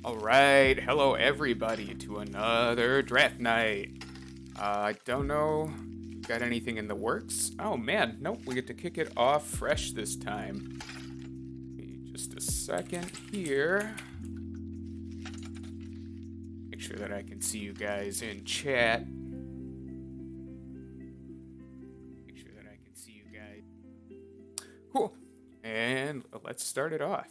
All right, hello everybody to another draft night. I don't know, got anything in the works? Oh man, nope, we get to kick it off fresh this time. Just a second here. Make sure that I can see you guys in chat. Make sure that I can see you guys. Cool, and let's start it off.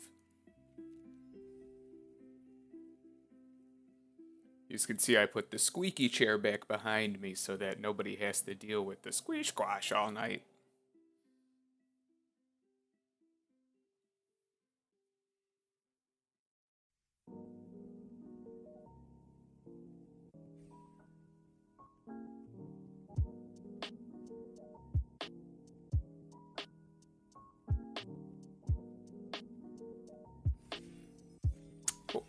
You can see I put the squeaky chair back behind me so that nobody has to deal with the squish squash all night. Cool.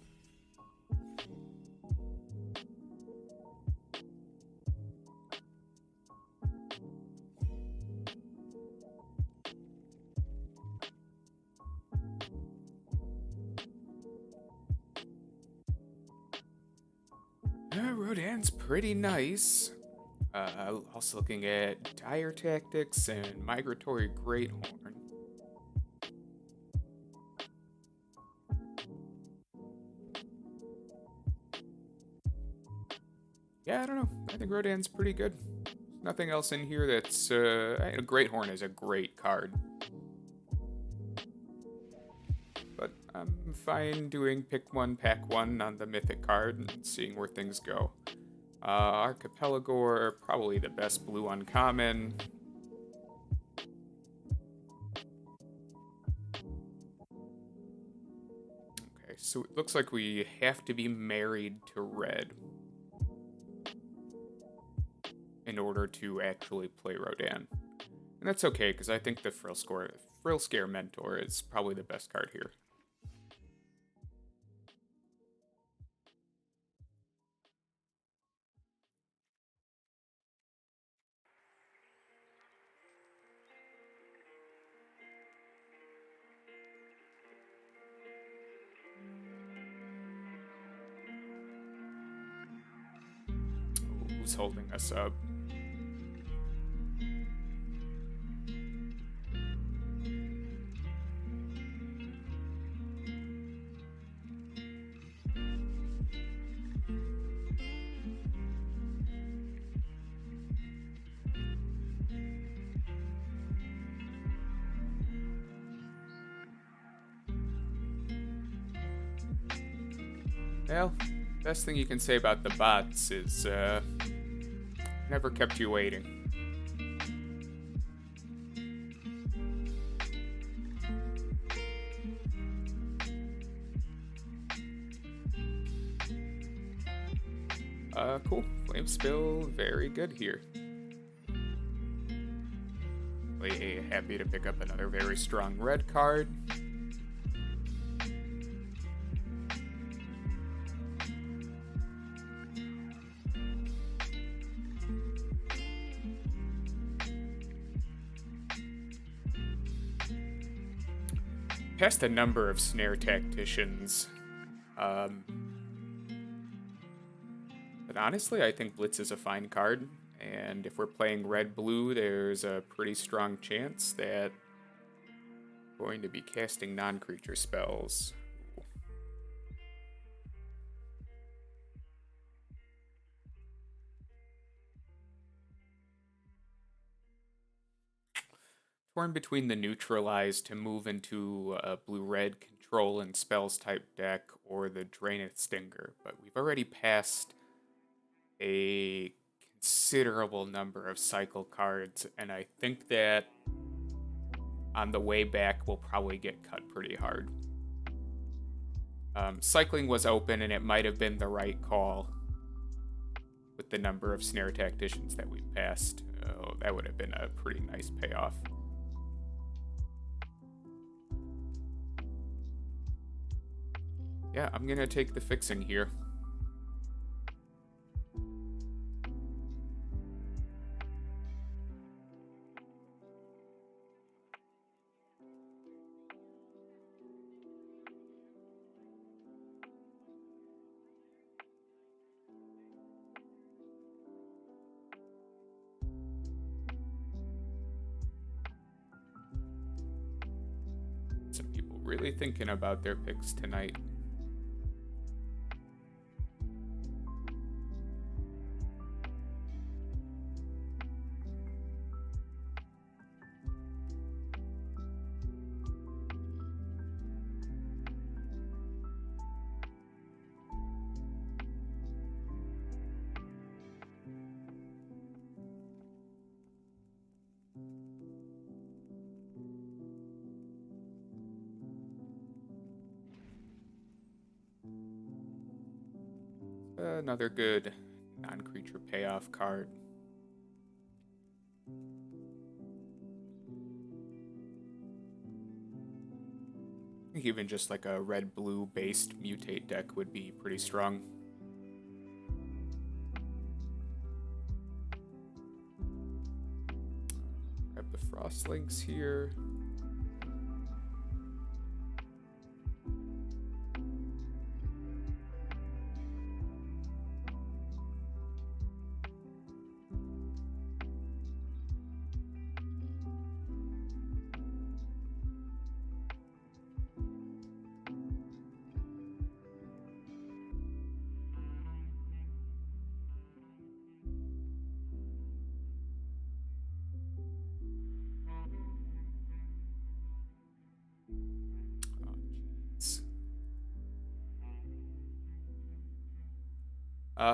Rodan's pretty nice. Also looking at dire tactics and migratory greathorn. Yeah, I don't know. I think Rodan's pretty good. Nothing else in here that's Greathorn is a great card. But I'm fine doing pick one, pack one on the mythic card and seeing where things go. Archipelagor, probably the best blue uncommon. Okay, so it looks like we have to be married to red in order to actually play Rodan. And that's okay, because I think the Frill Scare Mentor is probably the best card here. Who's holding us up? Well, best thing you can say about the bots is, never kept you waiting. Cool. Flame Spill, very good here. Really happy to pick up another very strong red card. Passed a number of Snare Tacticians. But honestly, I think Blitz is a fine card. And if we're playing red-blue, there's a pretty strong chance that we're going to be casting non-creature spells. Torn between the Neutralize to move into a blue-red control and spells type deck or the Draenith Stinger, but we've already passed a considerable number of cycle cards, and I think that on the way back we'll probably get cut pretty hard. Cycling was open, and it might have been the right call with the number of Snare Tacticians that we passed. Oh, that would have been a pretty nice payoff. Yeah, I'm gonna take the fixing here. really thinking about their picks tonight. Another good non-creature payoff card. I think even just like a red-blue based mutate deck would be pretty strong. Grab the Frost Links here.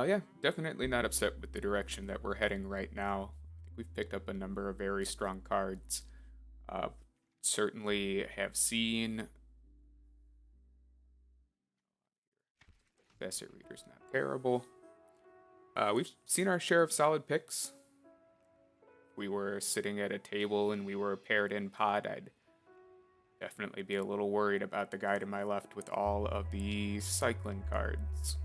Yeah, definitely not upset with the direction that we're heading right now. I think we've picked up a number of very strong cards. Uh, Certainly have seen Facet Reader's not terrible. We've seen our share of solid picks. We were sitting at a table and we were paired in pod. I'd definitely be a little worried about the guy to my left with all of the cycling cards.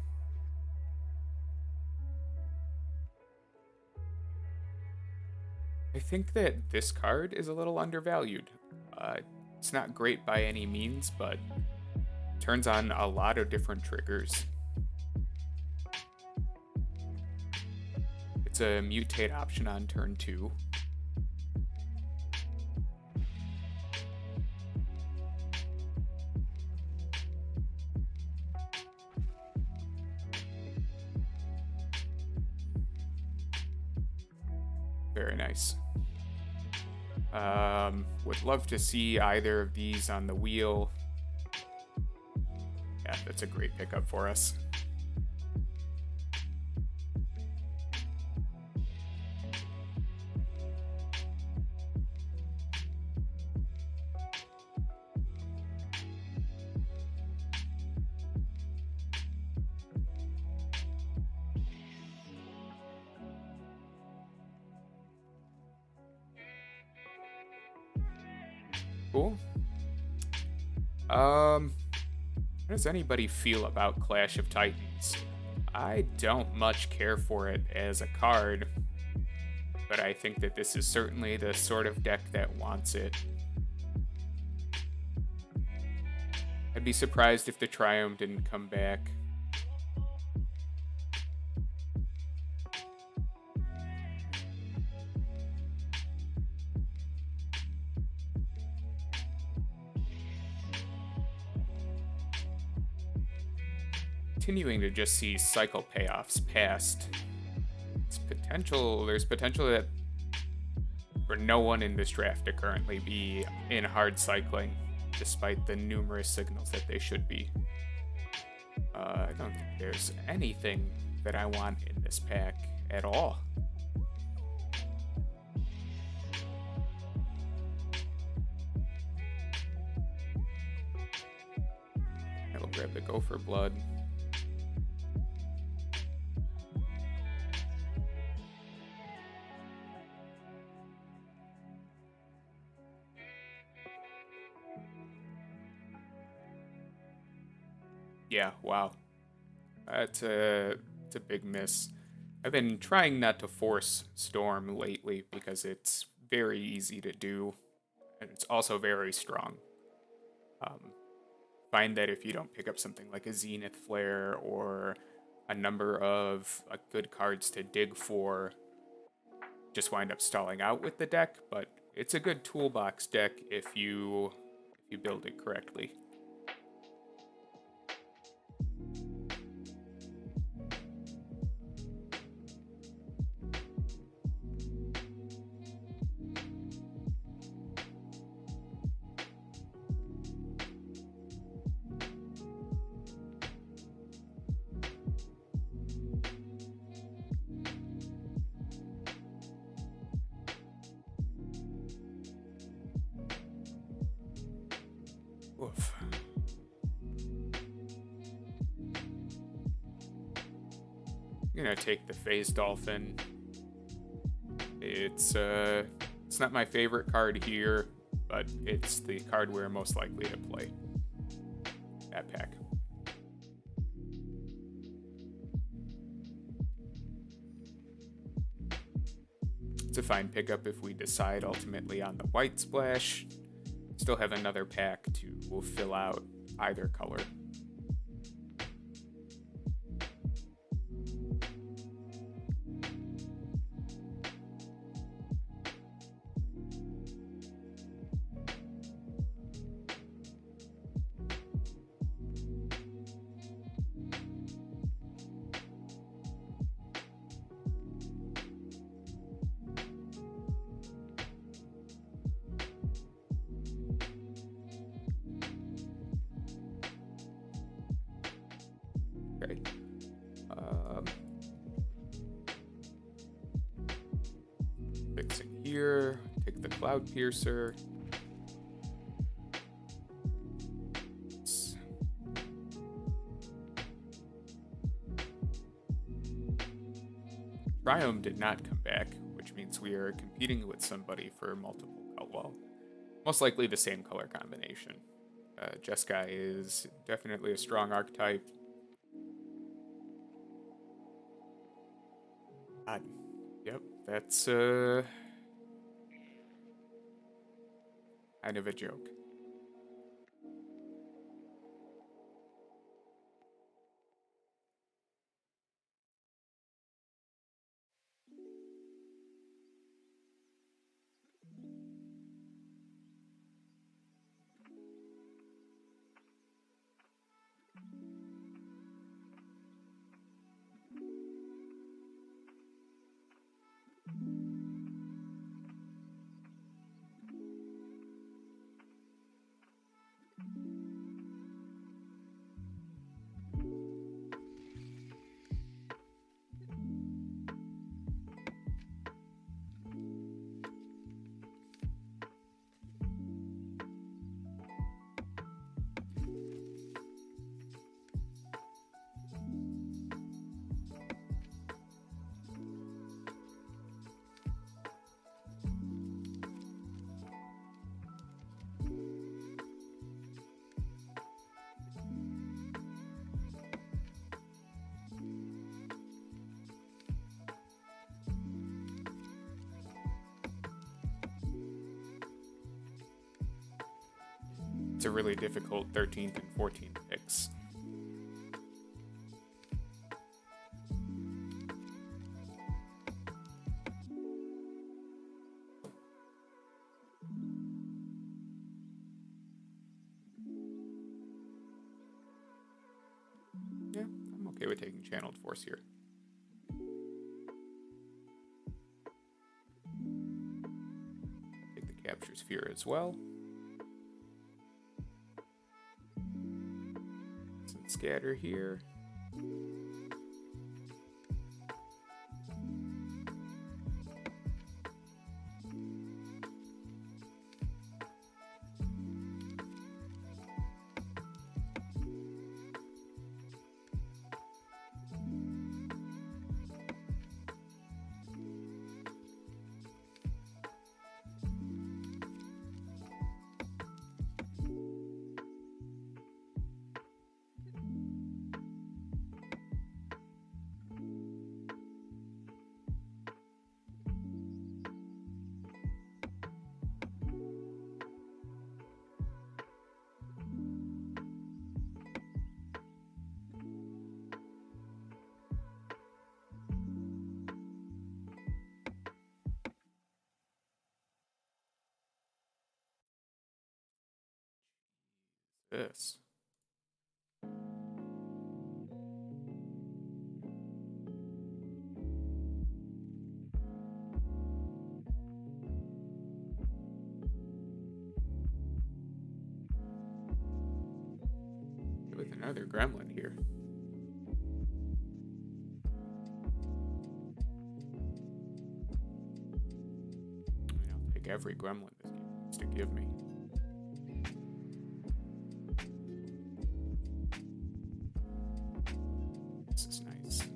I think that this card is a little undervalued. It's not great by any means, but turns on a lot of different triggers. It's a mutate option on turn 2. Very nice. Would love to see either of these on the wheel. Yeah, that's a great pickup for us. Cool. How does anybody feel about Clash of Titans? I don't much care for it as a card, but I think that this is certainly the sort of deck that wants it. I'd be surprised if the Triumph didn't come back. Continuing to just see cycle payoffs past. There's potential that for no one in this draft to currently be in hard cycling, despite the numerous signals that they should be. I don't think there's anything that I want in this pack at all. I will grab the Gopher Blood. Yeah, wow. It's a big miss. I've been trying not to force Storm lately because it's very easy to do, and it's also very strong. Find that if you don't pick up something like a Zenith Flare or a number of good cards to dig for, just wind up stalling out with the deck, but it's a good toolbox deck if you if you build it correctly. Oof. I'm gonna take the Phase Dolphin. It's not my favorite card here, but it's the card we're most likely to play. That pack. It's a fine pickup if we decide ultimately on the white splash. Still have another pack to fill out either color. Okay. Fixing here. Take the Cloud Piercer. Triome did not come back, which means we are competing with somebody for multiple color. Well, most likely the same color combination. Jeskai is definitely a strong archetype. Yep, that's kind of a joke. It's a really difficult 13th and 14th picks. Yeah, I'm okay with taking Channeled Force here. Take the Capture Sphere as well. Some Scatter here. this. With another gremlin here. I'll take every gremlin this game wants to give me. This is nice.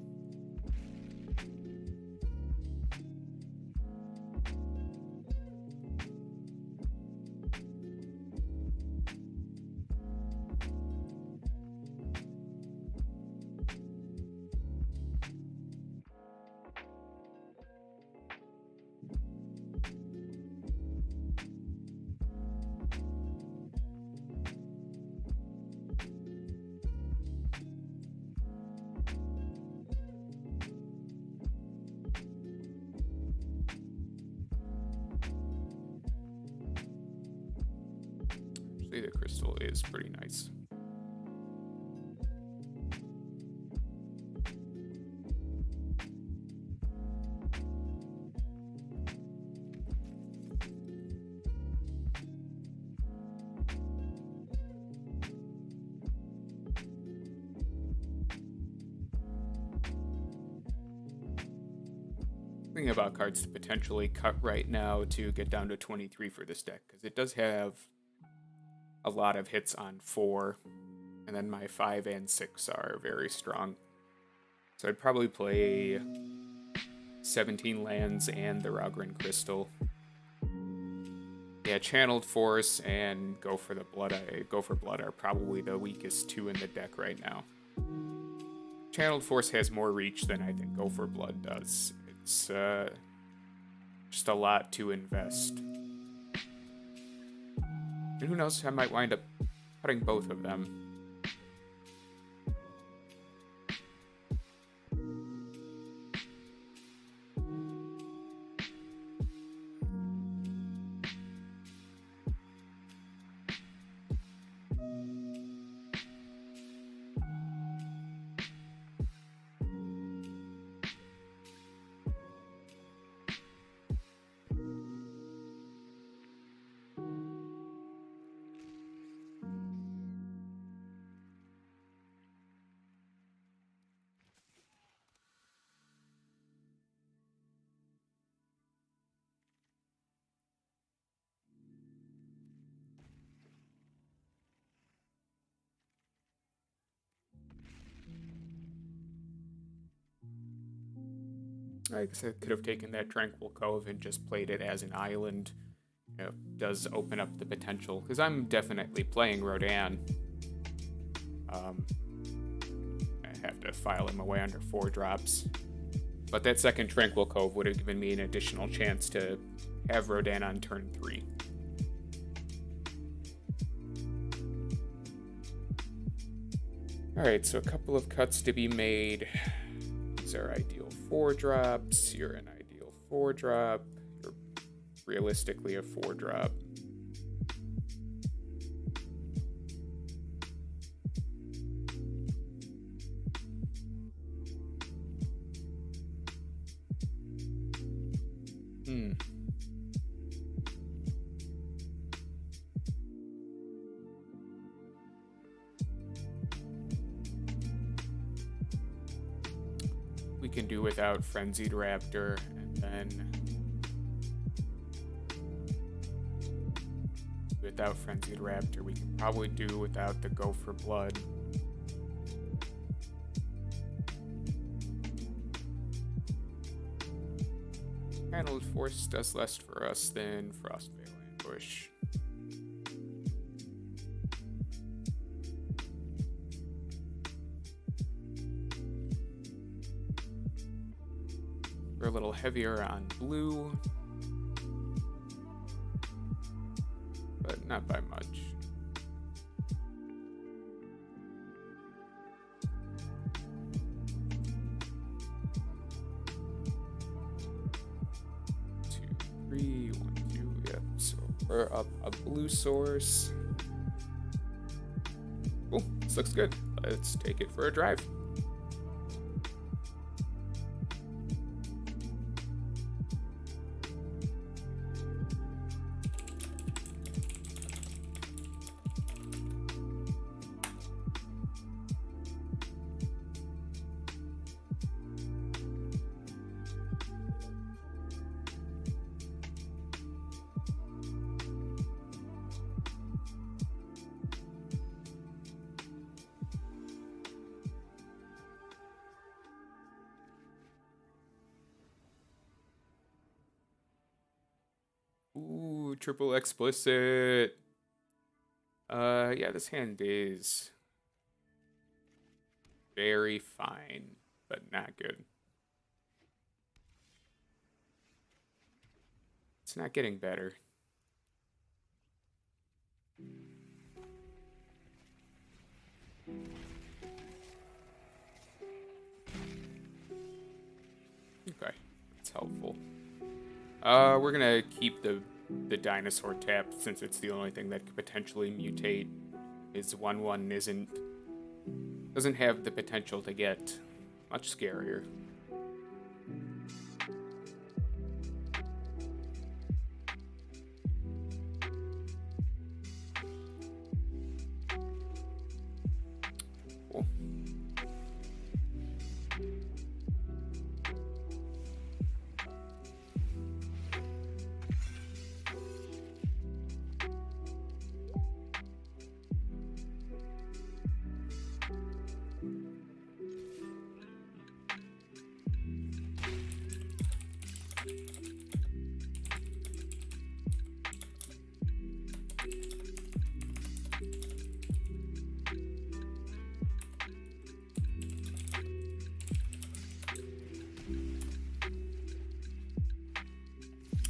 Actually, the crystal is pretty nice. Thinking about cards to potentially cut right now to get down to 23 for this deck, because it does have a lot of hits on 4, and then my 5 and 6 are very strong. So I'd probably play 17 lands and the Ragran Crystal. Yeah, Channeled Force and Go for Blood are probably the weakest 2 in the deck right now. Channeled Force has more reach than I think Go for Blood does. It's just a lot to invest. And who knows, I might wind up cutting both of them. I guess I could have taken that Tranquil Cove and just played it as an island. You know, does open up the potential, because I'm definitely playing Rodan. I have to file him away under 4 drops. But that second Tranquil Cove would have given me an additional chance to have Rodan on turn 3. Alright, so a couple of cuts to be made. These are ideal 4 drops. You're an ideal 4 drop. You're realistically a 4 drop. We can do without Frenzied Raptor, and then without Frenzied Raptor, we can probably do without the Go for Blood. Channeled Force does less for us than Frostveil Ambush. We're a little heavier on blue, but not by much. Two, three, 1, 2, yep. So we're up a blue source. looks good. Let's take it for a drive. Ooh, triple explicit. Yeah, this hand is very fine, but not good. It's not getting better. Okay, that's helpful. We're gonna keep the dinosaur tap since it's the only thing that could potentially mutate. His 1/1 doesn't have the potential to get much scarier. Cool.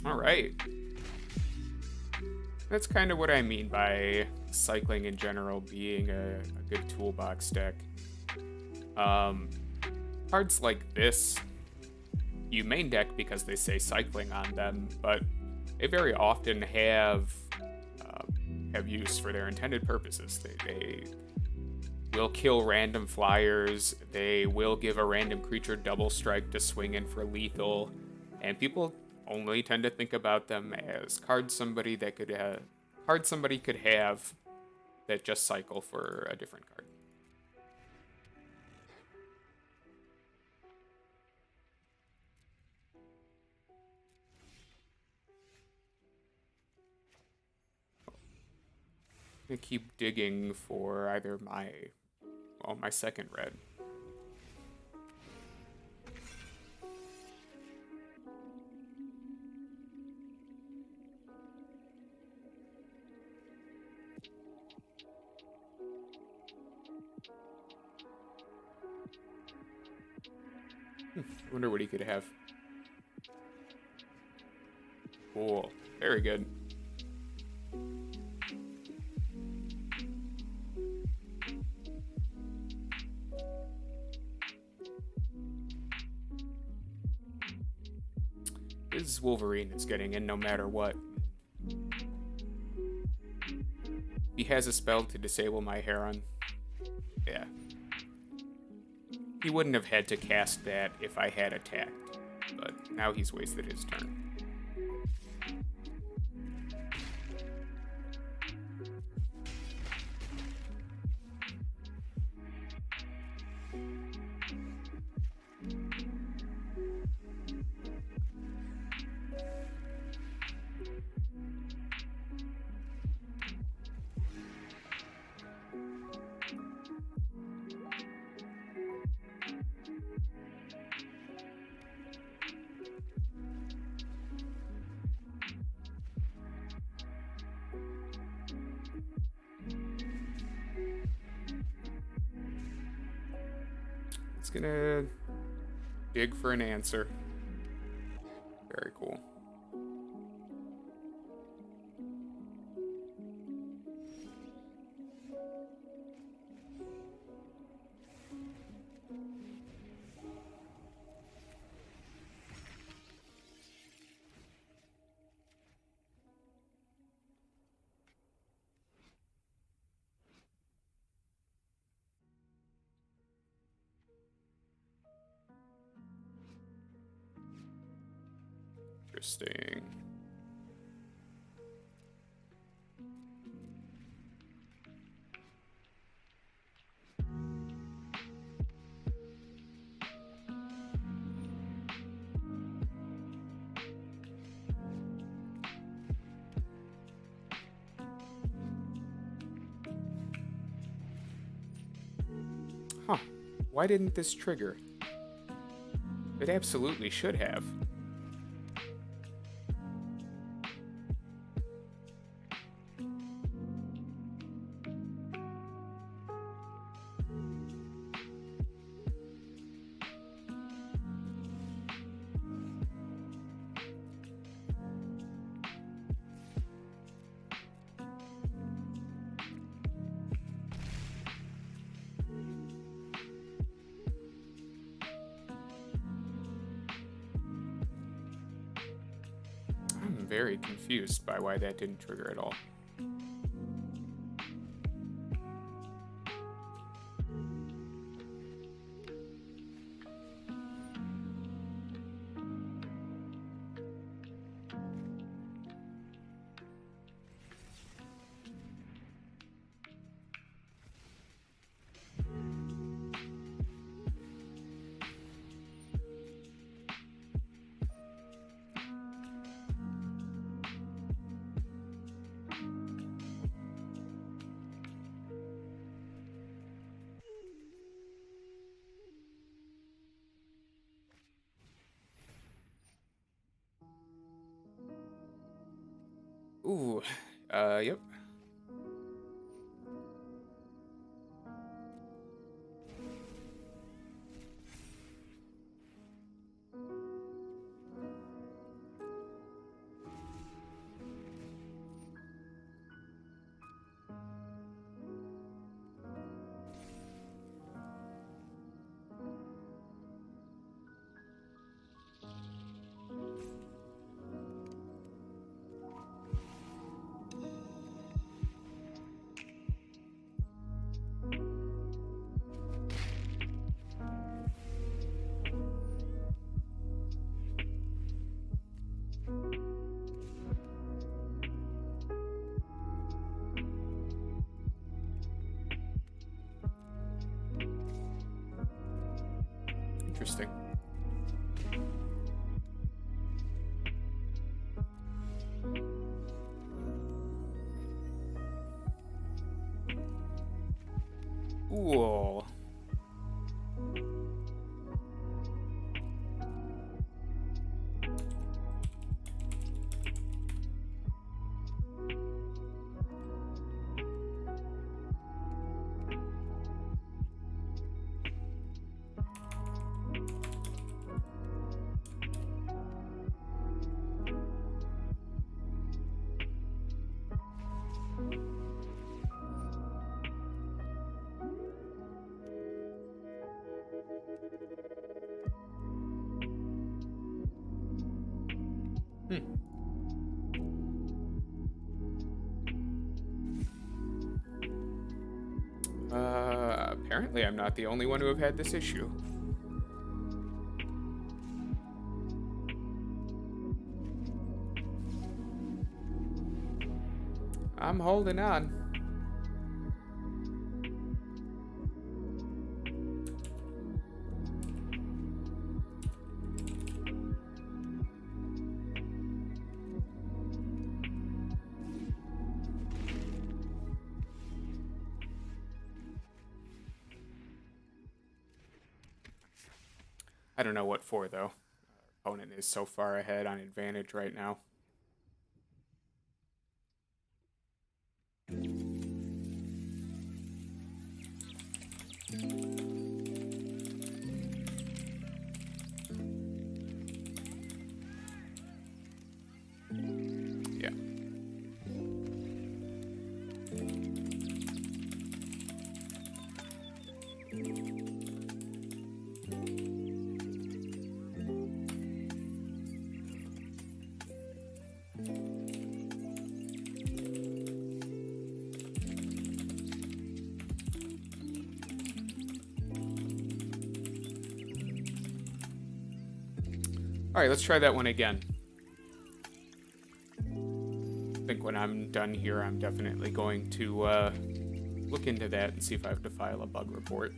All right. That's kind of what I mean by cycling in general being a good toolbox deck. Cards like this, you main deck because they say cycling on them, but they very often have use for their intended purposes. They will kill random flyers. They will give a random creature double strike to swing in for lethal, and people only tend to think about them as cards somebody could have that just cycle for a different card. I'm gonna keep digging for either my second red. I wonder what he could have. Cool. Very good. His Wolverine is getting in no matter what. He has a spell to disable my Heron. Yeah. He wouldn't have had to cast that if I had attacked, but now he's wasted his turn. It's gonna dig for an answer. Very cool. Interesting. Huh. Why didn't this trigger? It absolutely should have. I'm very confused by why that didn't trigger at all. Ooh, yep. Interesting. Ooh. Hmm. Apparently I'm not the only one who have had this issue. I'm holding on. I don't know what for, though. Our opponent is so far ahead on advantage right now. Yeah. All right, let's try that one again. think when I'm done here, I'm definitely going to look into that and see if I have to file a bug report.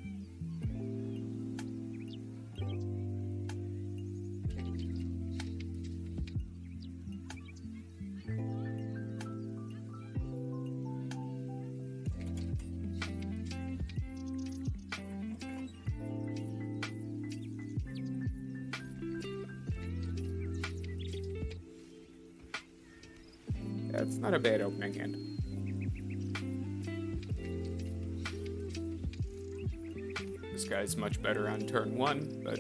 That's not a bad opening hand. This guy's much better on turn 1, but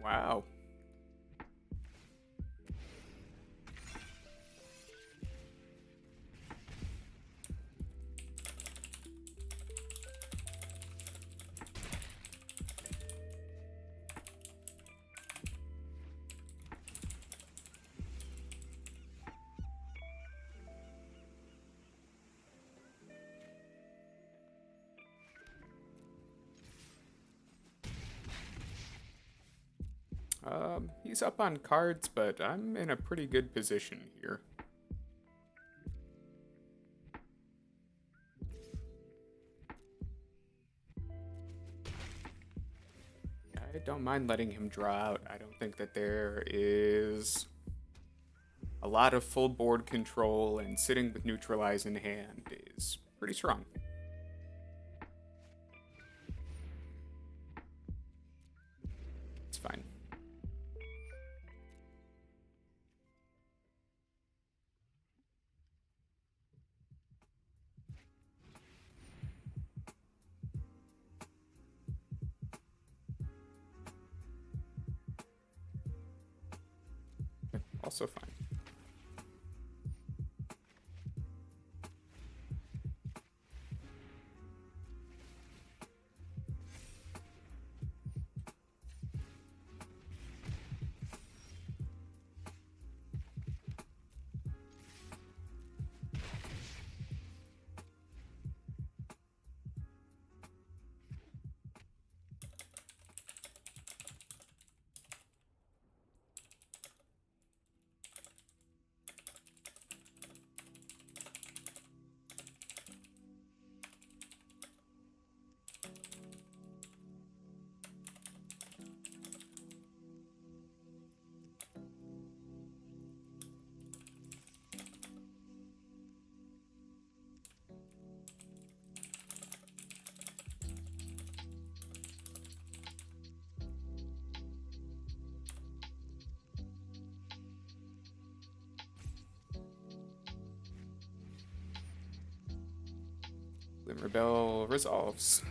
wow. He's up on cards, but I'm in a pretty good position here. I don't mind letting him draw out. I don't think that there is a lot of full board control, and sitting with neutralize in hand is pretty strong. It's fine. Also fine. Rebel resolves.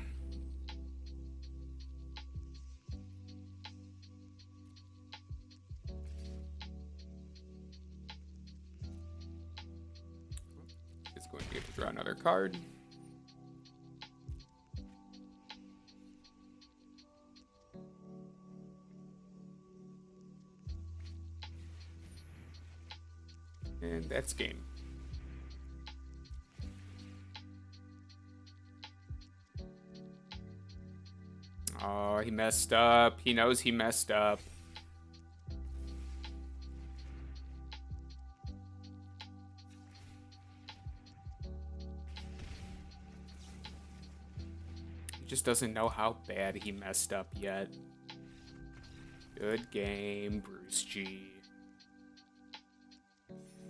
Is going to get to draw another card. And that's game. Oh, he messed up. He knows he messed up. He just doesn't know how bad he messed up yet. Good game, Bruce G.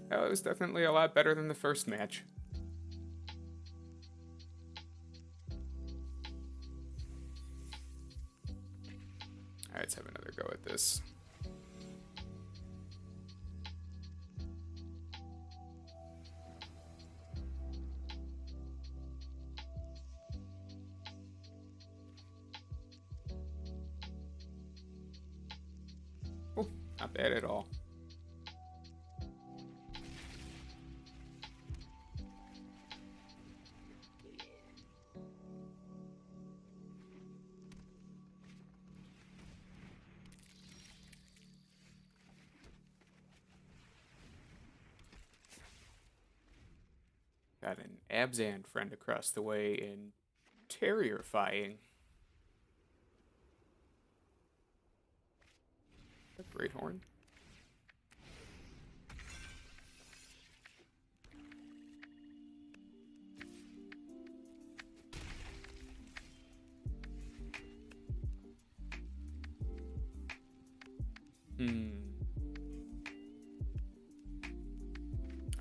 That was definitely a lot better than the first match. Alright, let's have another go at this. Oh, not bad at all. Got an Abzan friend across the way in Terrifying. A Great Horn.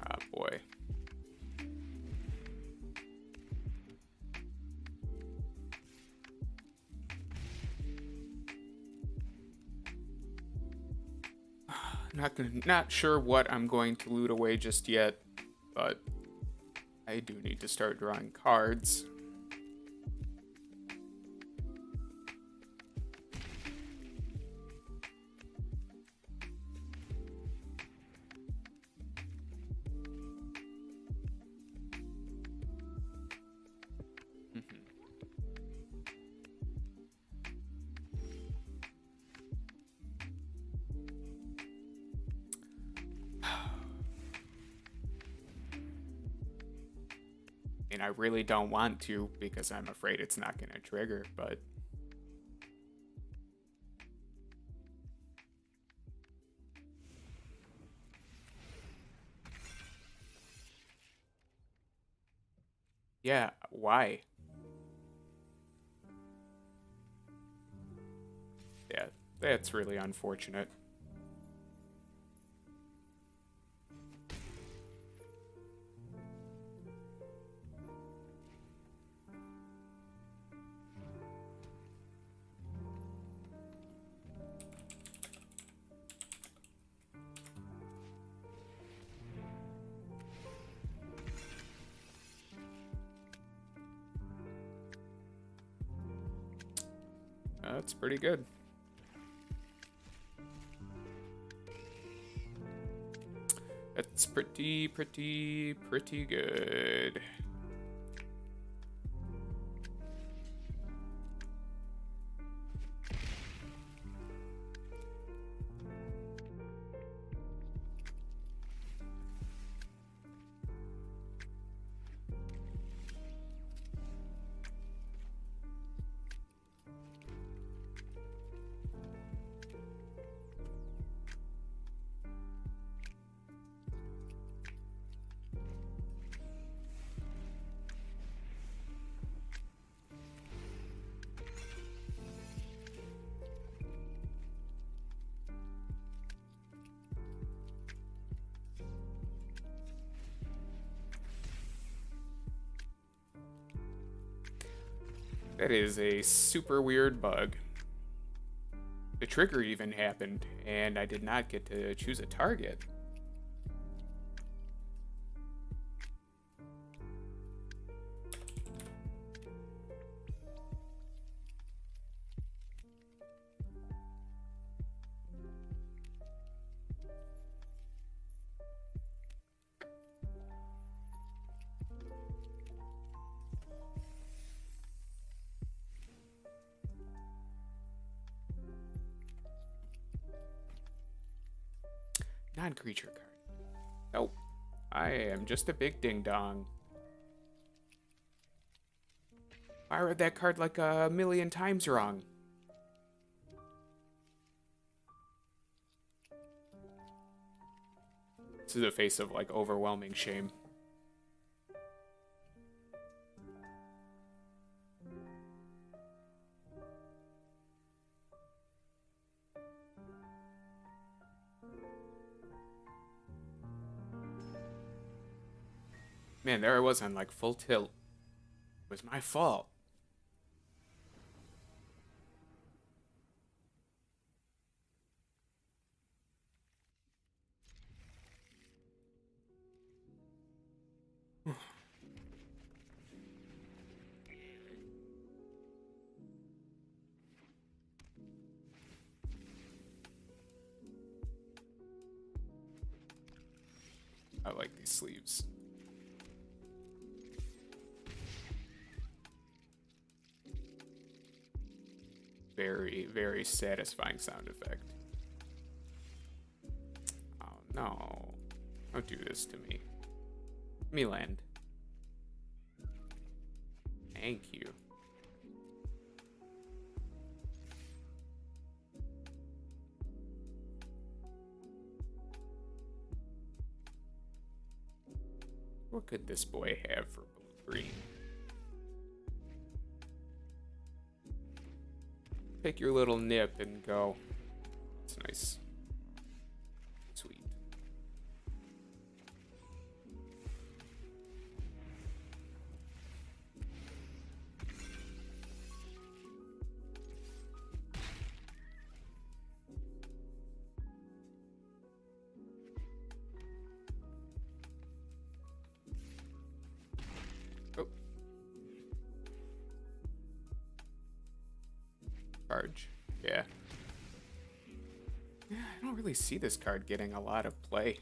Ah, boy. Not sure what I'm going to loot away just yet, but I do need to start drawing cards. And I really don't want to because I'm afraid it's not going to trigger, but yeah, why? Yeah, that's really unfortunate. That's pretty good. That's pretty good. That is a super weird bug. The trigger even happened, and I did not get to choose a target. Non-creature card. Nope. I am just a big ding-dong. I read that card like a million times wrong. To the face of, like, overwhelming shame. Man, there I was on, like, full tilt. It was my fault. I like these sleeves. Very, very satisfying sound effect. Oh no. Don't do this to me. Let me land. Thank you. What could this boy have for blue-green? Take your little nip and go. It's nice. Sweet. Oh. Charge. Yeah. Yeah, I don't really see this card getting a lot of play.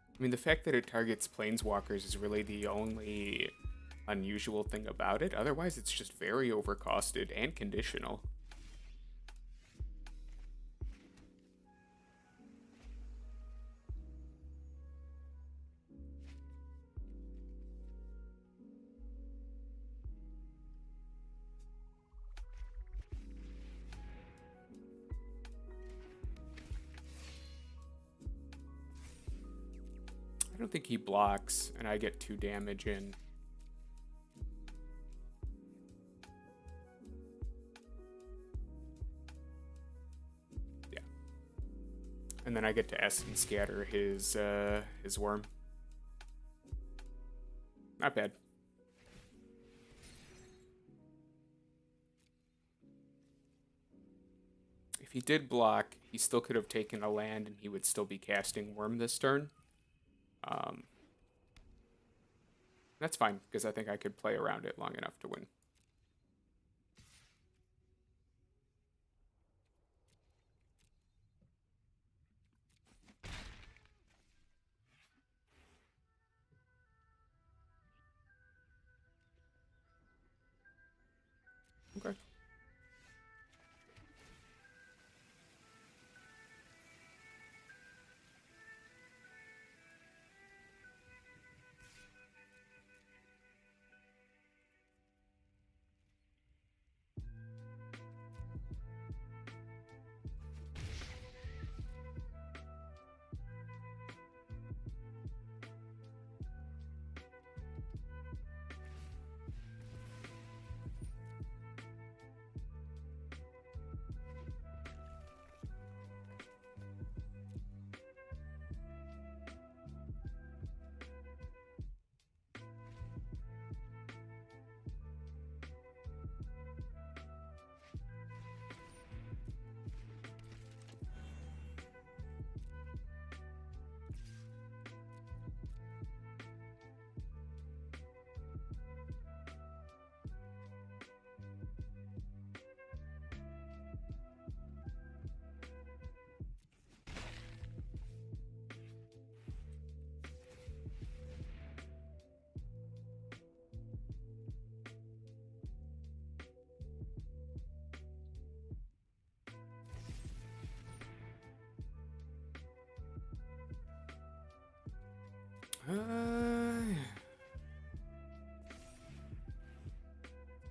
I mean, the fact that it targets planeswalkers is really the only unusual thing about it. Otherwise, it's just very overcosted and conditional. I don't think he blocks, and I get 2 damage in. Yeah. And then I get to Essence Scatter his worm. Not bad. If he did block, he still could have taken a land, and he would still be casting Worm this turn. That's fine, because I think I could play around it long enough to win. Okay.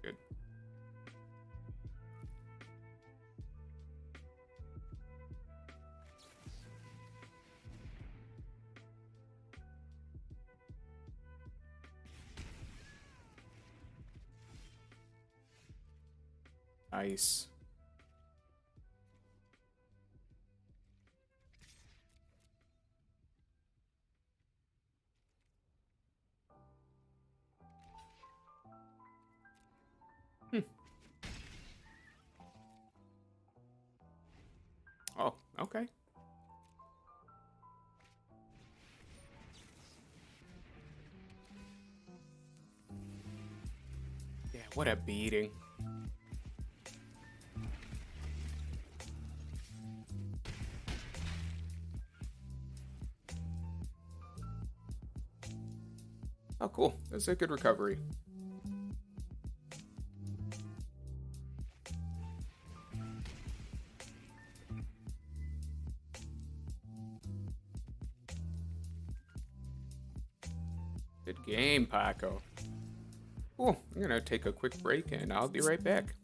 Good. ice. Hmm. Oh, okay. Yeah, what a beating. Oh, cool. That's a good recovery. Good game, Paco. Cool. I'm gonna take a quick break and I'll be right back.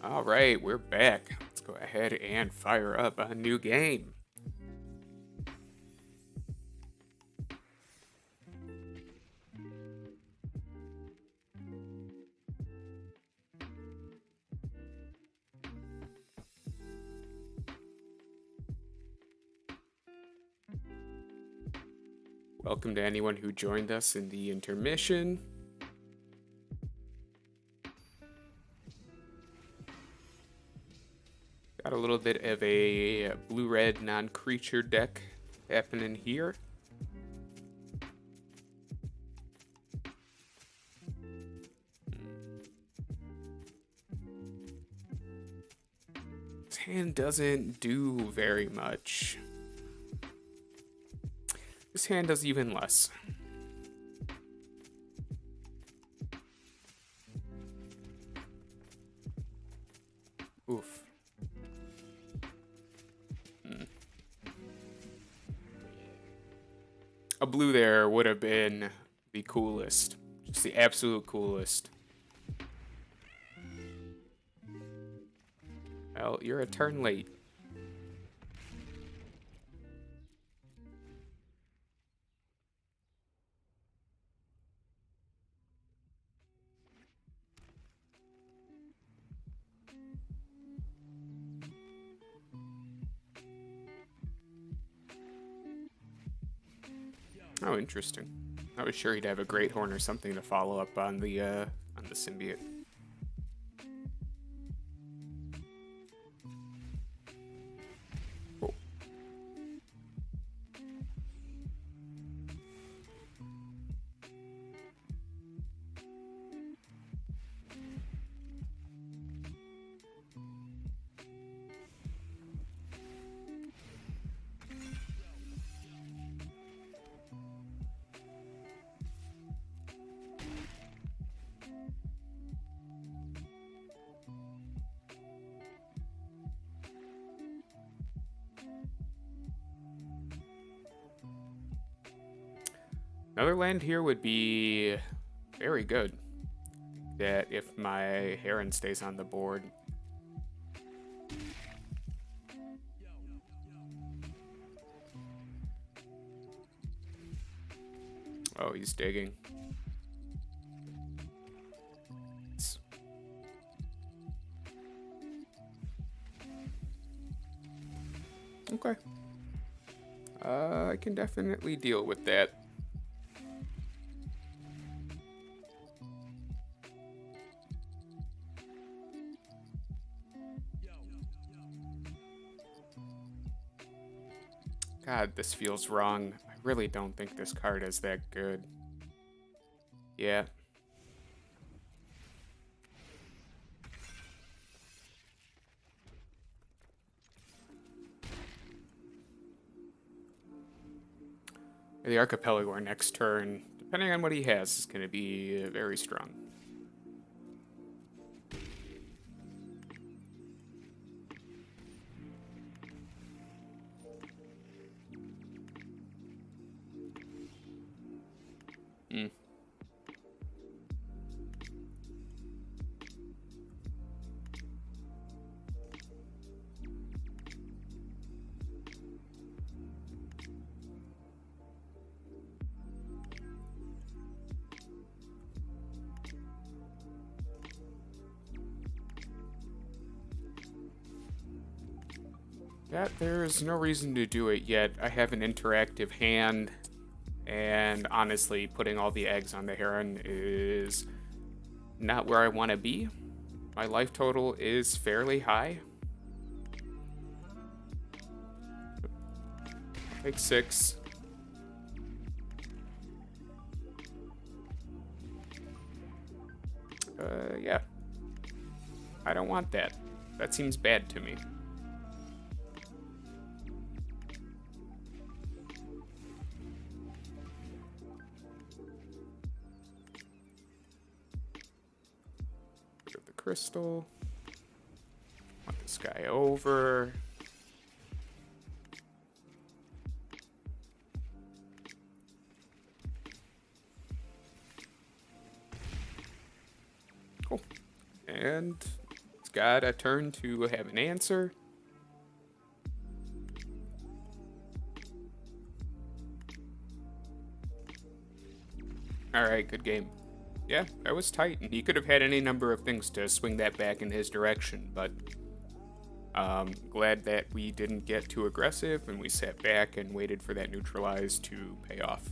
All right, we're back. Let's go ahead and fire up a new game. Welcome to anyone who joined us in the intermission. Got a little bit of a blue-red non-creature deck happening here. This hand doesn't do very much. This hand does even less. Oof. A blue there would have been the coolest. Just the absolute coolest. Well, you're a turn late. Oh, interesting. I was sure he'd have a Great Horn or something to follow up on the symbiote. Oh. Another land here would be very good. That if my Heron stays on the board. Oh, he's digging. Okay. I can definitely deal with that. God, this feels wrong. I really don't think this card is that good. Yeah. The Archipelago next turn, depending on what he has, is going to be very strong. That there's no reason to do it yet. I have an interactive hand, and honestly, putting all the eggs on the Heron is not where I want to be. My life total is fairly high. I'll take 6. Yeah. I don't want that. That seems bad to me. Crystal. Want this guy over. Cool. And let's got a turn to have an answer. Alright, good game. Yeah, that was tight, and he could have had any number of things to swing that back in his direction, but glad that we didn't get too aggressive and we sat back and waited for that neutralize to pay off.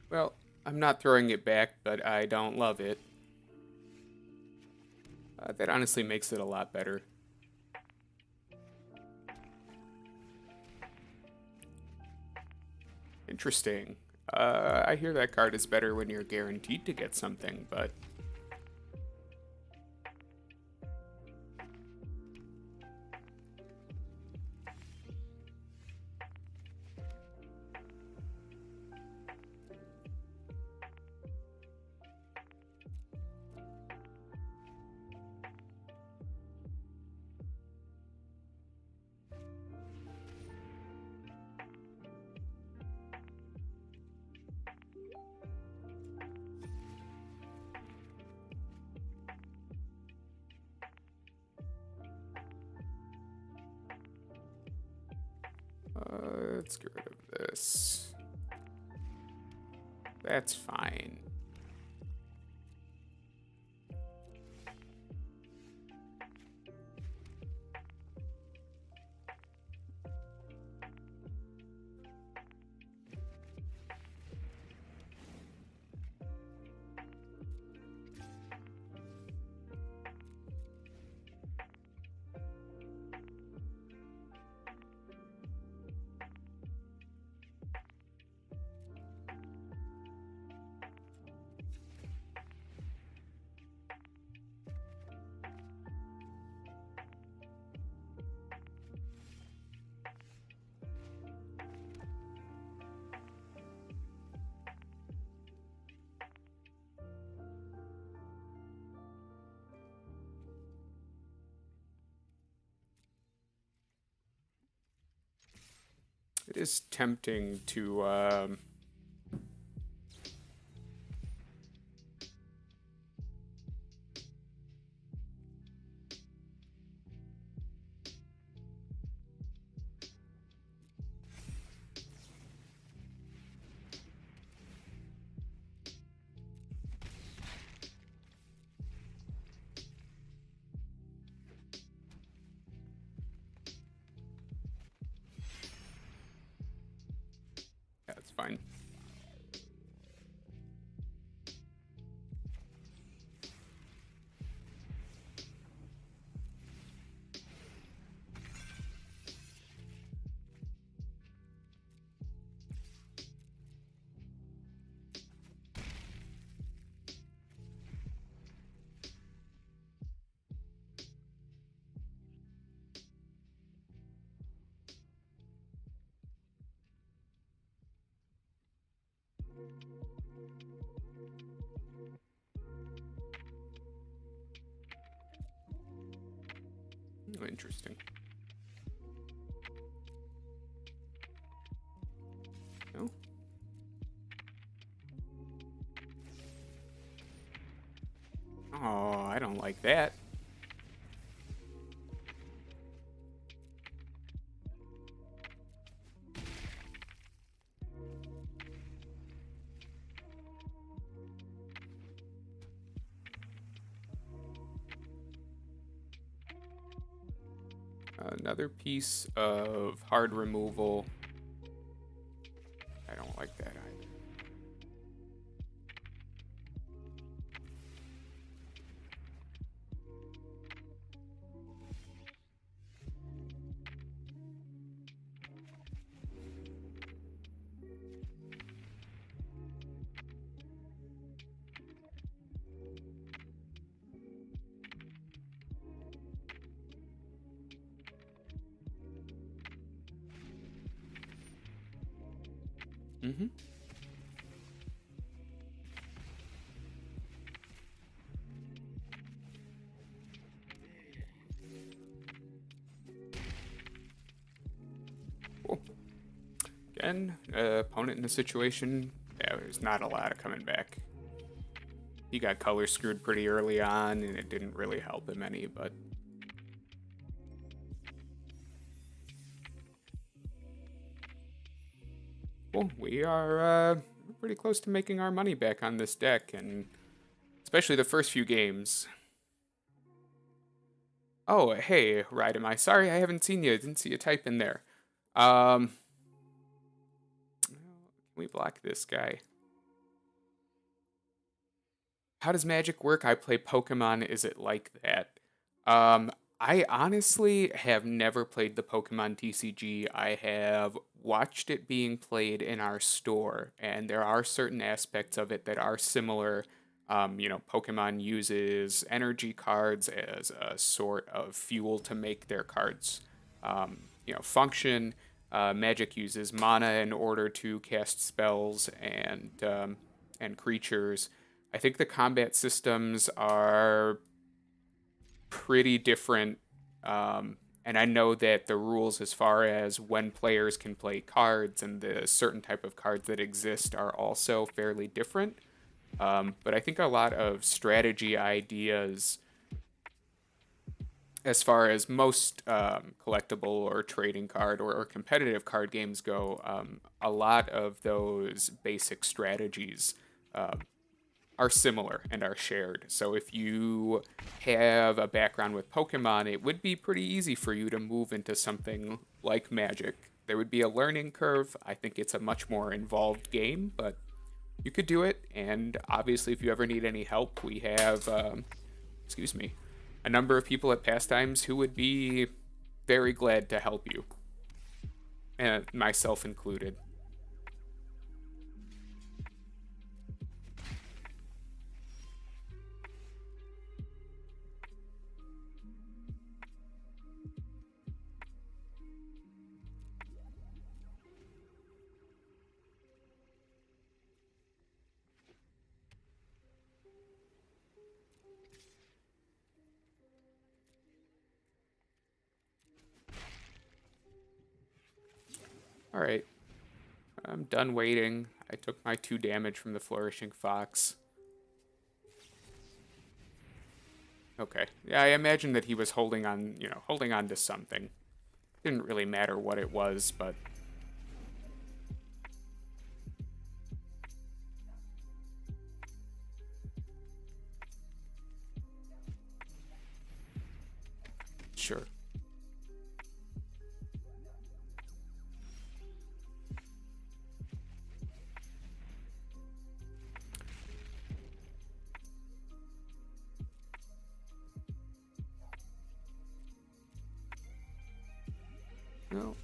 Well, I'm not throwing it back, but I don't love it. That honestly makes it a lot better. Interesting. I hear that card is better when you're guaranteed to get something, but... let's get rid of this. That's fine. It is tempting to, that's fine. Oh, interesting. No? Oh, I don't like that. Another piece of hard removal. I don't like that either. Mm-hmm. Cool. Again, opponent in the situation, yeah, there's not a lot of coming back. He got color screwed pretty early on, and it didn't really help him any, but... Cool. We are pretty close to making our money back on this deck, and especially the first few games. Oh, hey, right, am I? Sorry, I haven't seen you. I didn't see you type in there. Can we block this guy? How does Magic work? I play Pokemon. Is it like that? Um, I honestly have never played the Pokemon TCG. I have watched it being played in our store, and there are certain aspects of it that are similar. Pokemon uses energy cards as a sort of fuel to make their cards, function. Magic uses mana in order to cast spells and creatures. I think the combat systems are pretty different. And I know that the rules as far as when players can play cards and the certain type of cards that exist are also fairly different. But I think a lot of strategy ideas, as far as most collectible or trading card or competitive card games go, a lot of those basic strategies are similar and are shared. So if you have a background with Pokemon, it would be pretty easy for you to move into something like Magic. There would be a learning curve. I think it's a much more involved game, but you could do it. And obviously, if you ever need any help, we have, a number of people at Pastimes who would be very glad to help you, and myself included. All right, I'm done waiting. I took my 2 damage from the Flourishing Fox. Okay. Yeah, I imagine that he was holding on to something. Didn't really matter what it was, but sure. No.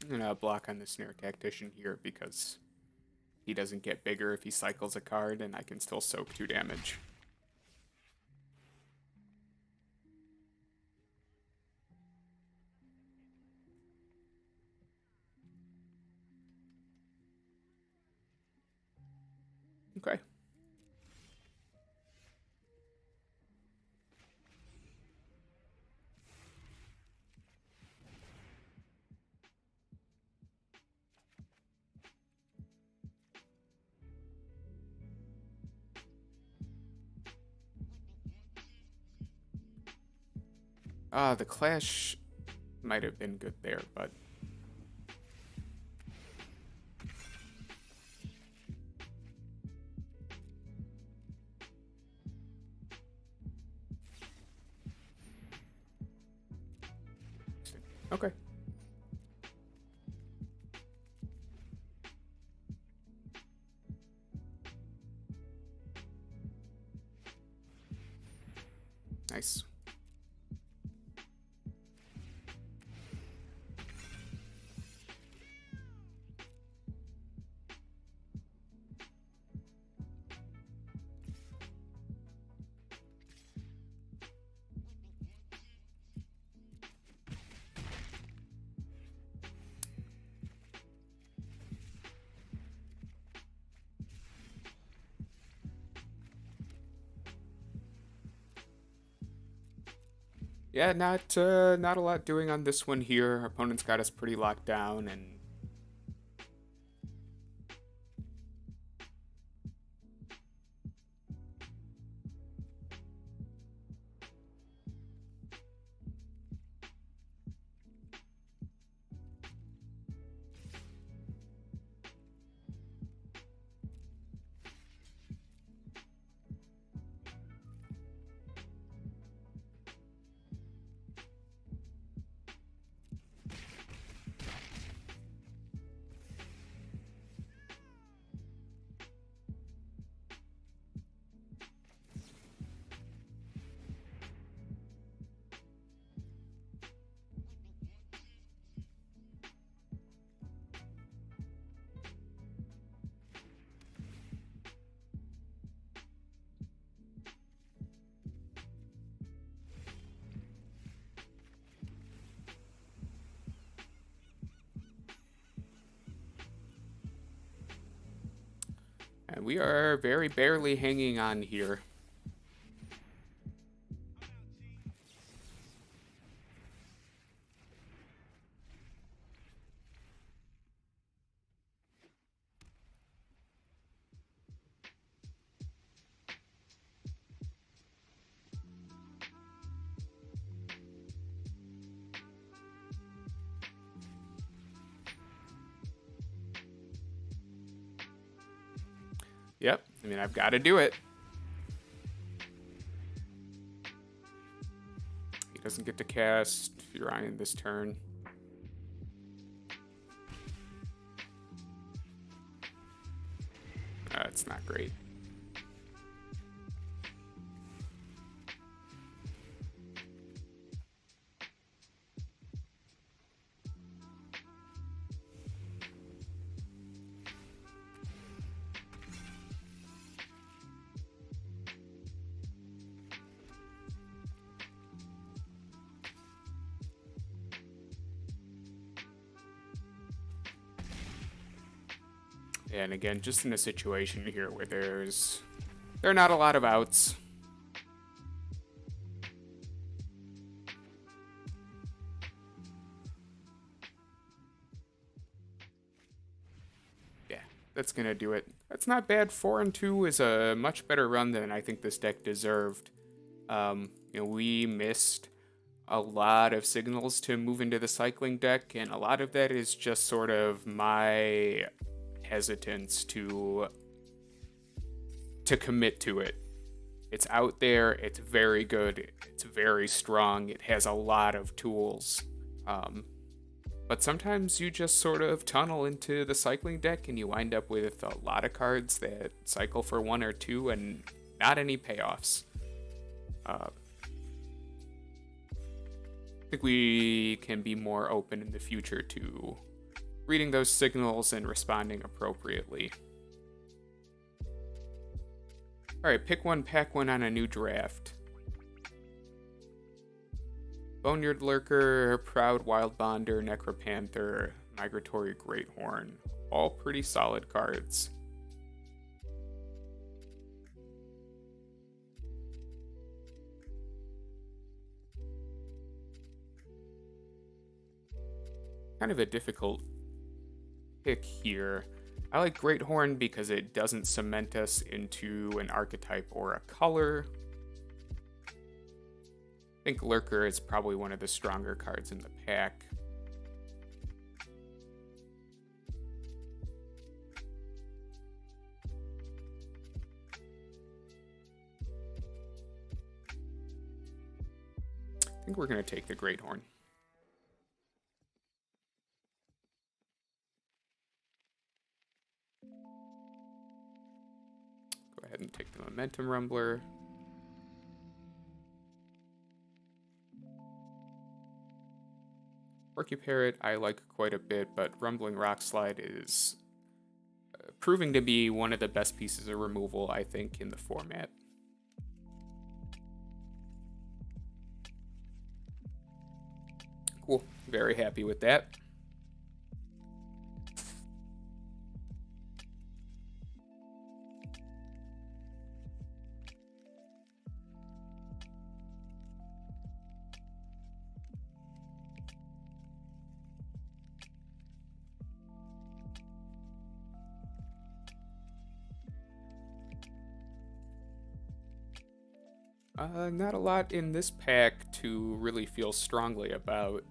I'm gonna block on the Snare Tactician here because he doesn't get bigger if he cycles a card, and I can still soak 2 damage. Okay. The Clash might have been good there, but... Okay. Nice. Yeah, not a lot doing on this one here. Our opponent's got us pretty locked down, and we are very barely hanging on here. Yep, I mean, I've got to do it. He doesn't get to cast Urian this turn. It's not great. And again, just in a situation here where there are not a lot of outs. Yeah, that's gonna do it. That's not bad. 4-2 is a much better run than I think this deck deserved. We missed a lot of signals to move into the cycling deck, and a lot of that is just sort of my hesitance to commit to it. It's out there, it's very good, it's very strong, it has a lot of tools. But sometimes you just sort of tunnel into the cycling deck and you wind up with a lot of cards that cycle for 1 or 2 and not any payoffs. I think we can be more open in the future to reading those signals and responding appropriately. Alright, pick one, pack one on a new draft. Boneyard Lurker, Proud Wild Bonder, Necropanther, Migratory Greathorn. All pretty solid cards. Kind of a difficult pick here. I like Greathorn because it doesn't cement us into an archetype or a color. I think Lurker is probably one of the stronger cards in the pack. I think we're going to take the Great Horn. Go ahead and take the Momentum Rumbler. Parrot I like quite a bit, but Rumbling Rockslide is proving to be one of the best pieces of removal, I think, in the format. Cool. Very happy with that. Not a lot in this pack to really feel strongly about.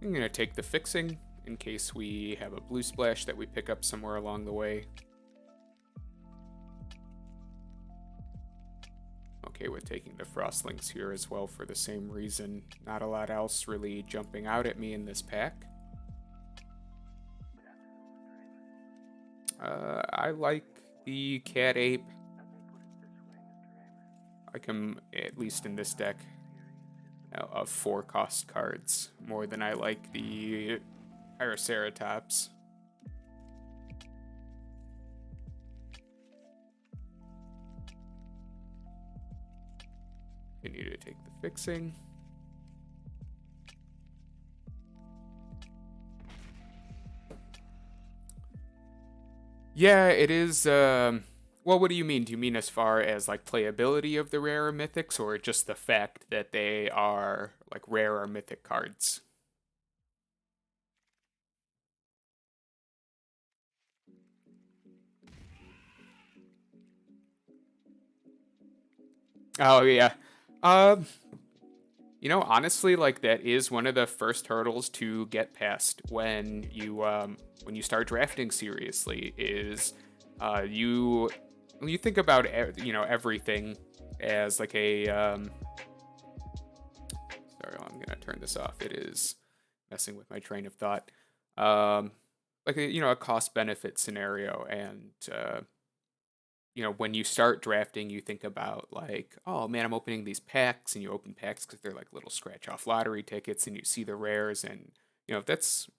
I'm going to take the Fixing in case we have a blue splash that we pick up somewhere along the way. Okay with taking the Frostlings here as well for the same reason. Not a lot else really jumping out at me in this pack. I like the Cat Ape. I like him, at least in this deck, of 4 cost cards, more than I like the Triceratops. Continue to take the Fixing. Yeah, it is. Well, what do you mean? Do you mean as far as like playability of the rare or mythics, or just the fact that they are like rare or mythic cards? Oh yeah. Um, honestly, like that is one of the first hurdles to get past when you start drafting seriously. Is you when you think about everything as like a sorry, I'm gonna turn this off. It is messing with my train of thought. Um, like a cost benefit scenario, and when you start drafting, you think about like, oh man, I'm opening these packs, and you open packs because they're like little scratch off lottery tickets, and you see the rares, and that's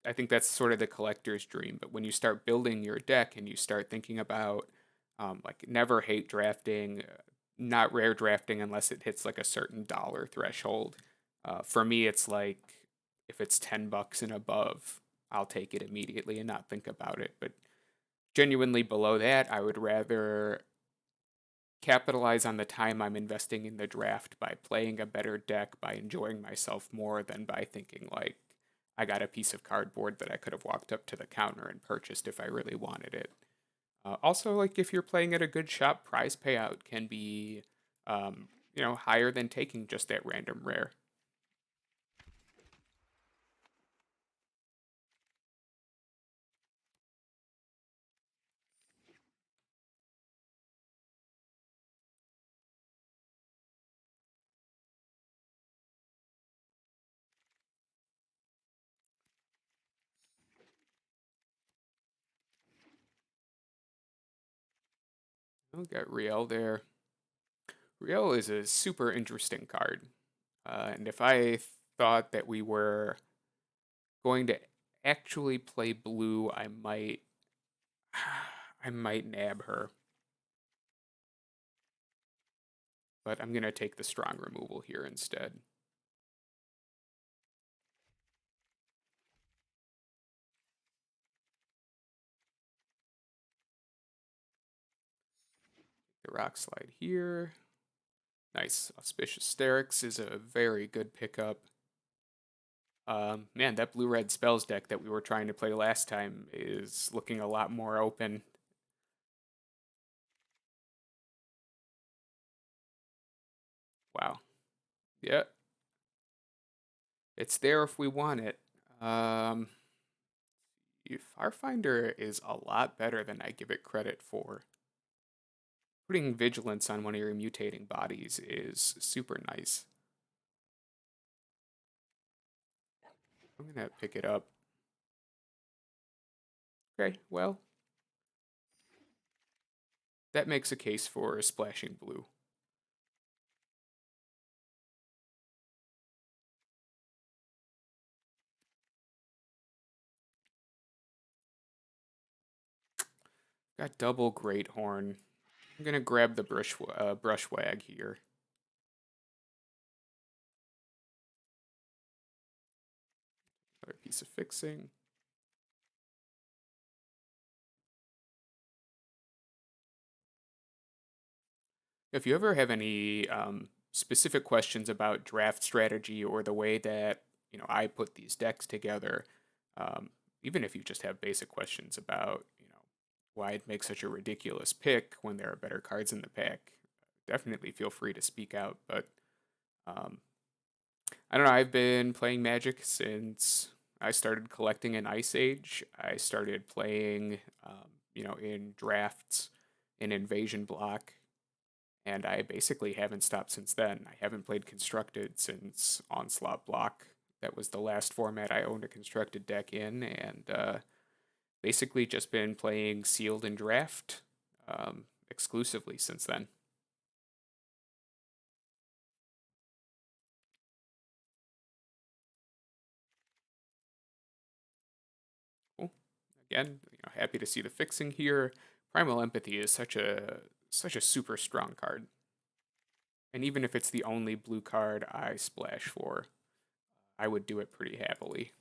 I think that's sort of the collector's dream. But when you start building your deck and you start thinking about like never hate drafting, not rare drafting unless it hits like a certain dollar threshold. For me, it's like if it's $10 and above, I'll take it immediately and not think about it. But genuinely below that, I would rather capitalize on the time I'm investing in the draft by playing a better deck, by enjoying myself more than by thinking like I got a piece of cardboard that I could have walked up to the counter and purchased if I really wanted it. Also, like if you're playing at a good shop, prize payout can be, higher than taking just that random rare. I'll get Riel there. Riel is a super interesting card. And if I thought that we were going to actually play blue, I might I might nab her. But I'm gonna take the strong removal here instead. The rock slide here. Nice. Auspicious Sterix is a very good pickup. Man, that blue-red spells deck that we were trying to play last time is looking a lot more open. Yeah, it's there if we want it. Um, Firefinder is a lot better than I give it credit for. Putting vigilance on one of your mutating bodies is super nice. I'm gonna pick it up. Okay, well, that makes a case for splashing blue. Got double Great Horn. I'm gonna grab the brushwag here. Another piece of fixing. If you ever have any specific questions about draft strategy or the way that I put these decks together, um, even if you just have basic questions about why I'd make such a ridiculous pick when there are better cards in the pack, definitely feel free to speak out. But um, I don't know. I've been playing Magic since I started collecting in Ice Age. I started playing, in drafts, in Invasion Block, and I basically haven't stopped since then. I haven't played Constructed since Onslaught Block. That was the last format I owned a Constructed deck in, and basically just been playing Sealed and Draft exclusively since then. Cool. Again, happy to see the fixing here. Primal Empathy is such a super strong card, and even if it's the only blue card I splash for, I would do it pretty happily.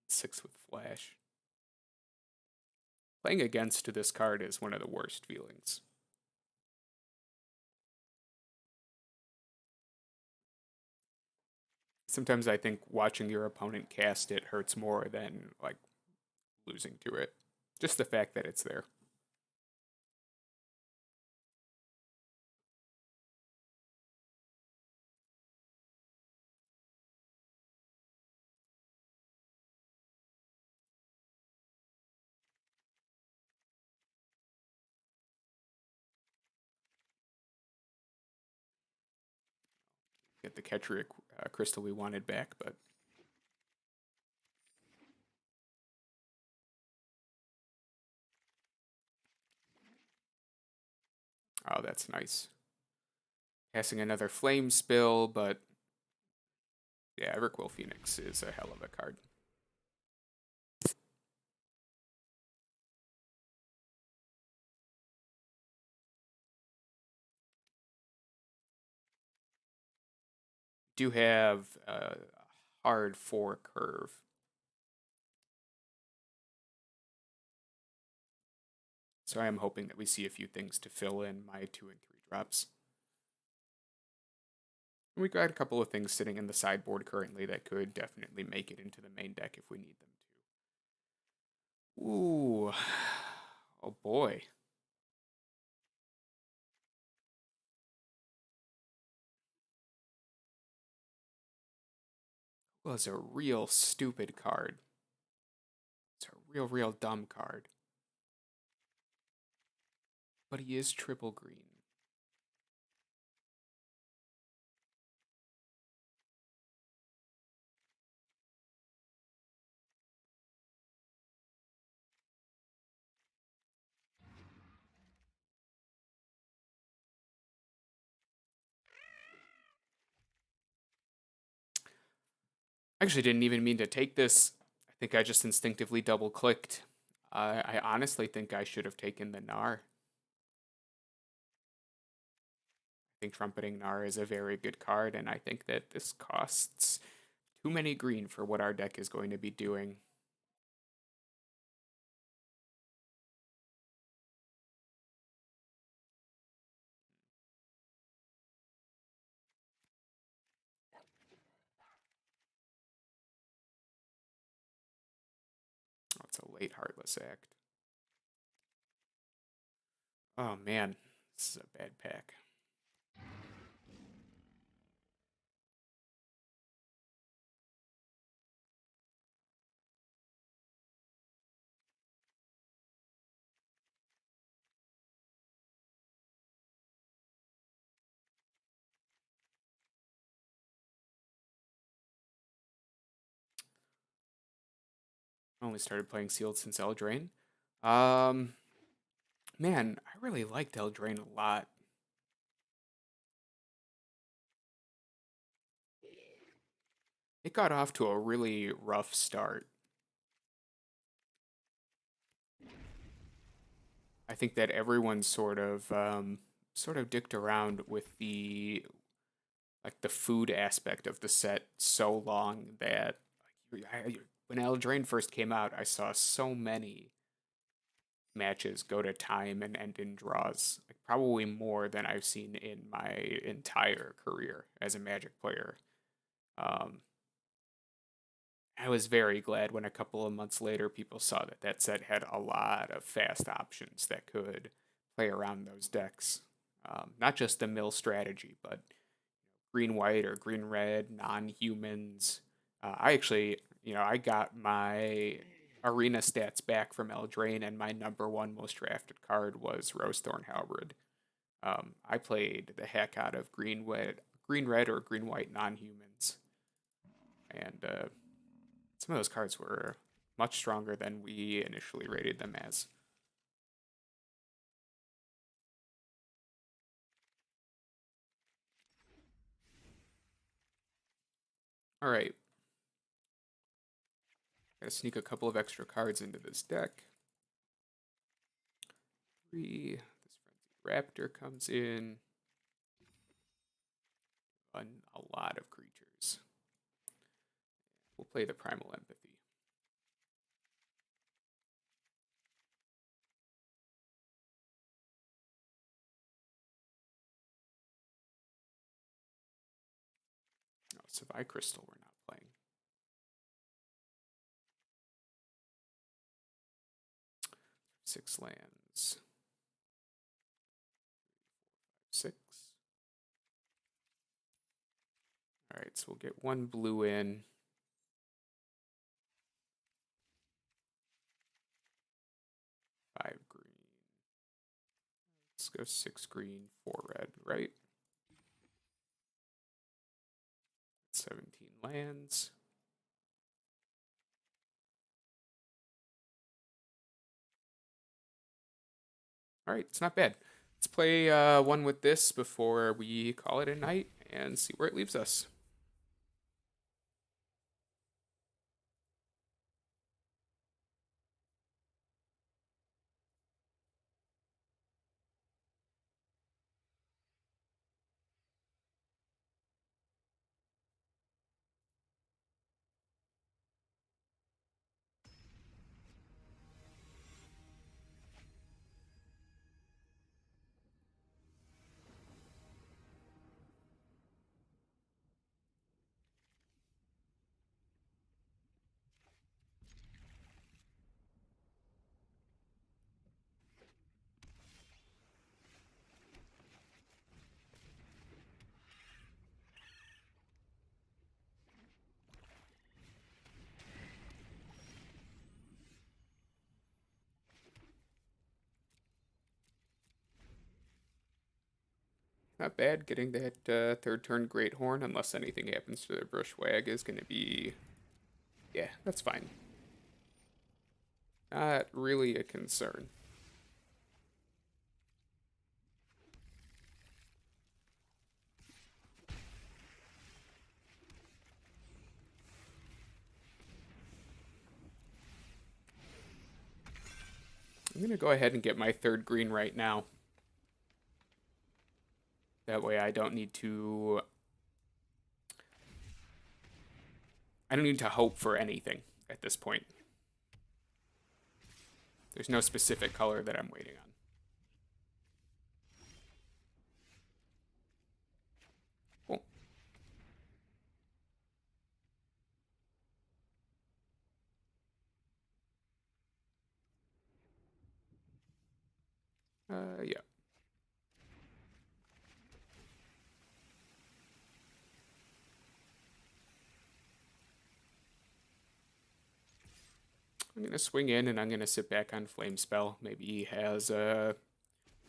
6 with Flash. Playing against this card is one of the worst feelings. Sometimes I think watching your opponent cast it hurts more than like losing to it. Just the fact that it's there. Get the Ketria crystal we wanted back, but oh, that's nice. Passing another flame spill, but yeah, Everquill Phoenix is a hell of a card. Do have a hard 4 curve. So I am hoping that we see a few things to fill in my 2 and 3 drops. And we got a couple of things sitting in the sideboard currently that could definitely make it into the main deck if we need them to. Ooh. Oh boy. Was a real stupid card. It's a real dumb card. But he is triple green. I actually didn't even mean to take this. I think I just instinctively double clicked. I honestly think I should have taken the Gnar. I think Trumpeting Gnar is a very good card, and I think that this costs too many green for what our deck is going to be doing. White Heartless Act. Oh man, this is a bad pack. I only started playing Sealed since Eldraine. Um, Man, I really liked Eldraine a lot. It got off to a really rough start. I think that everyone sort of dicked around with the food aspect of the set so long that when Eldraine first came out, I saw so many matches go to time and end in draws, like probably more than I've seen in my entire career as a Magic player. Um, I was very glad when a couple of months later people saw that that set had a lot of fast options that could play around those decks. Not just the mill strategy, but green white or green red, non humans. I actually, I got my arena stats back from Eldraine, and my number one most drafted card was Rosethorn Halberd. I played the heck out of green red, or green white non humans, and some of those cards were much stronger than we initially rated them as. All right, gotta sneak a couple of extra cards into this deck. Three. This Frenzy Raptor comes in. A lot of creatures. We'll play the Primal Empathy. No, Savai Crystal we're not playing. 6 lands. 6. Alright, so we'll get 1 blue in. 5 green. Let's go 6 green, 4 red, right? 17 lands. Alright, it's not bad. Let's play one with this before we call it a night and see where it leaves us. Not bad. Getting that third turn Great Horn, unless anything happens to the Brushwag, is going to be. Yeah, that's fine. Not really a concern. I'm going to go ahead and get my third green right now. That way I don't need to. I don't need to hope for anything at this point. There's no specific color that I'm waiting on. Cool. Yeah. I'm gonna swing in and I'm gonna sit back on Flame Spell. Maybe he has a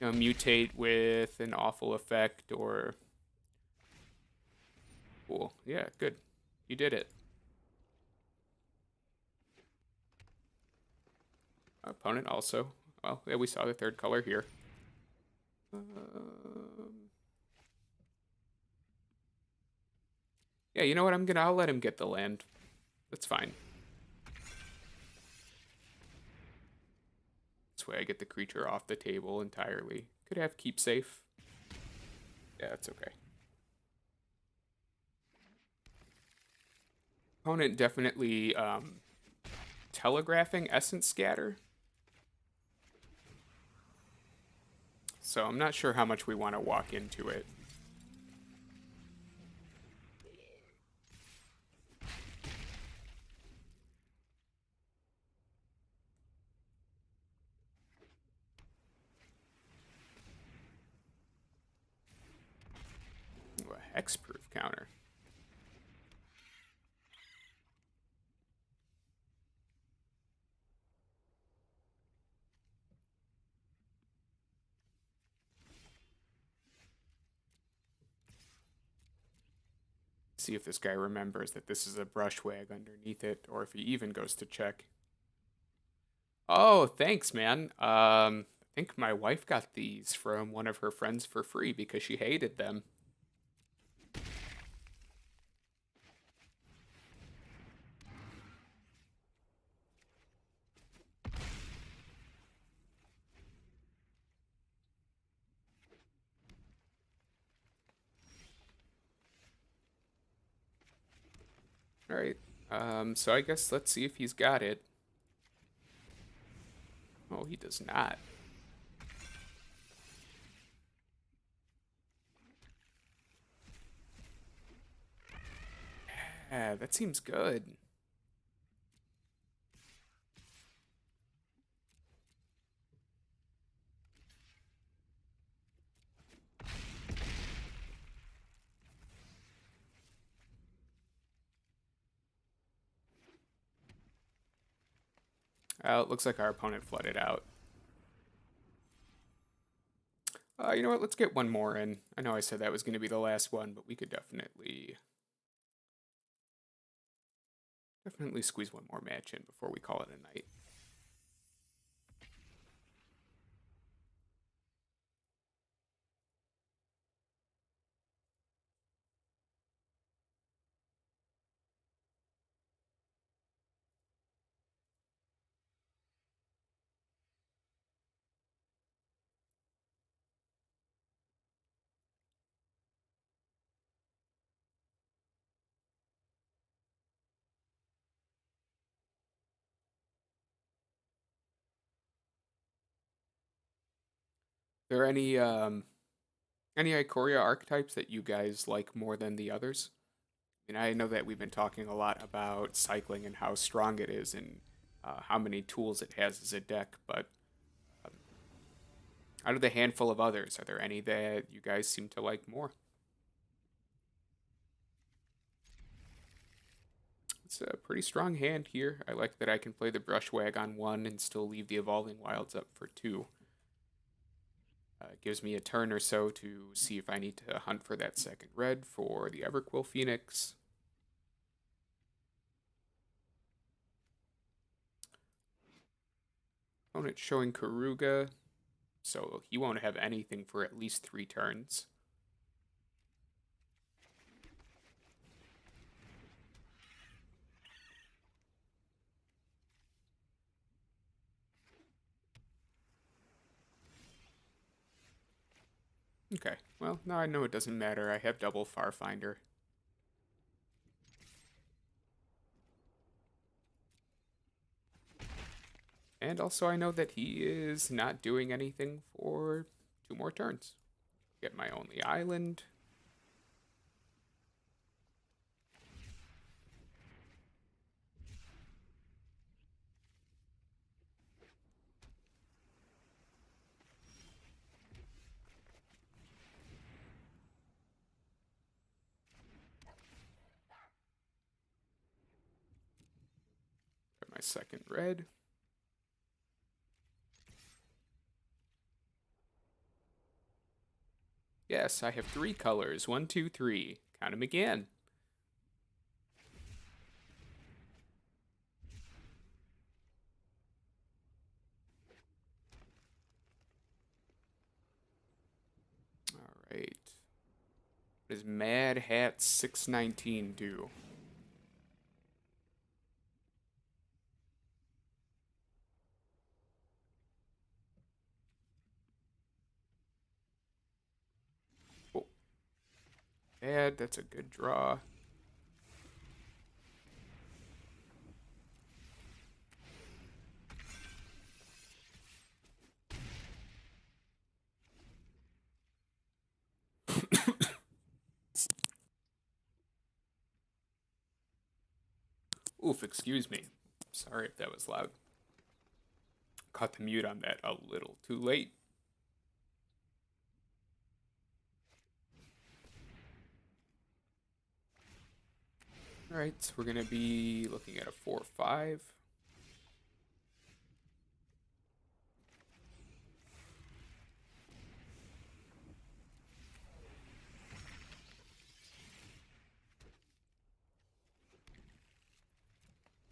mutate with an awful effect or cool. Yeah, good. You did it. Opponent also. Well, yeah, we saw the third color here. Yeah, you know what? I'll let him get the land. That's fine. This way I get the creature off the table entirely. Could have keep safe. Yeah, that's okay. Opponent definitely telegraphing Essence Scatter. So I'm not sure how much we want to walk into it. Ooh, a hexproof counter. See if this guy remembers that this is a brushwag underneath it, or if he even goes to check. Oh, thanks, man. I think my wife got these from one of her friends for free because she hated them. All right. So I guess let's see if he's got it. Oh, he does not. Yeah, that seems good. It looks like our opponent flooded out. You know what? Let's get one more in. I know I said that was going to be the last one, but we could definitely squeeze one more match in before we call it a night. Are there any Ikoria archetypes that you guys like more than the others? And I know that we've been talking a lot about cycling and how strong it is and how many tools it has as a deck, but out of the handful of others, are there any that you guys seem to like more? It's a pretty strong hand here. I like that I can play the Brushwag on one and still leave the Evolving Wilds up for two. It gives me a turn or so to see if I need to hunt for that second red for the Everquill Phoenix. Opponent showing Karuga, so he won't have anything for at least 3 turns. Okay, well, now I know it doesn't matter. I have double Farfinder. And also I know that he is not doing anything for 2 more turns. Get my only island. second red. Yes, I have 3 colors. 1, 2, 3. Count them again. All right. What does Mad Hat 619 do? Oh, bad. That's a good draw. Oof, excuse me. Sorry if that was loud. Caught the mute on that a little too late. All right, so we're going to be looking at a 4-5.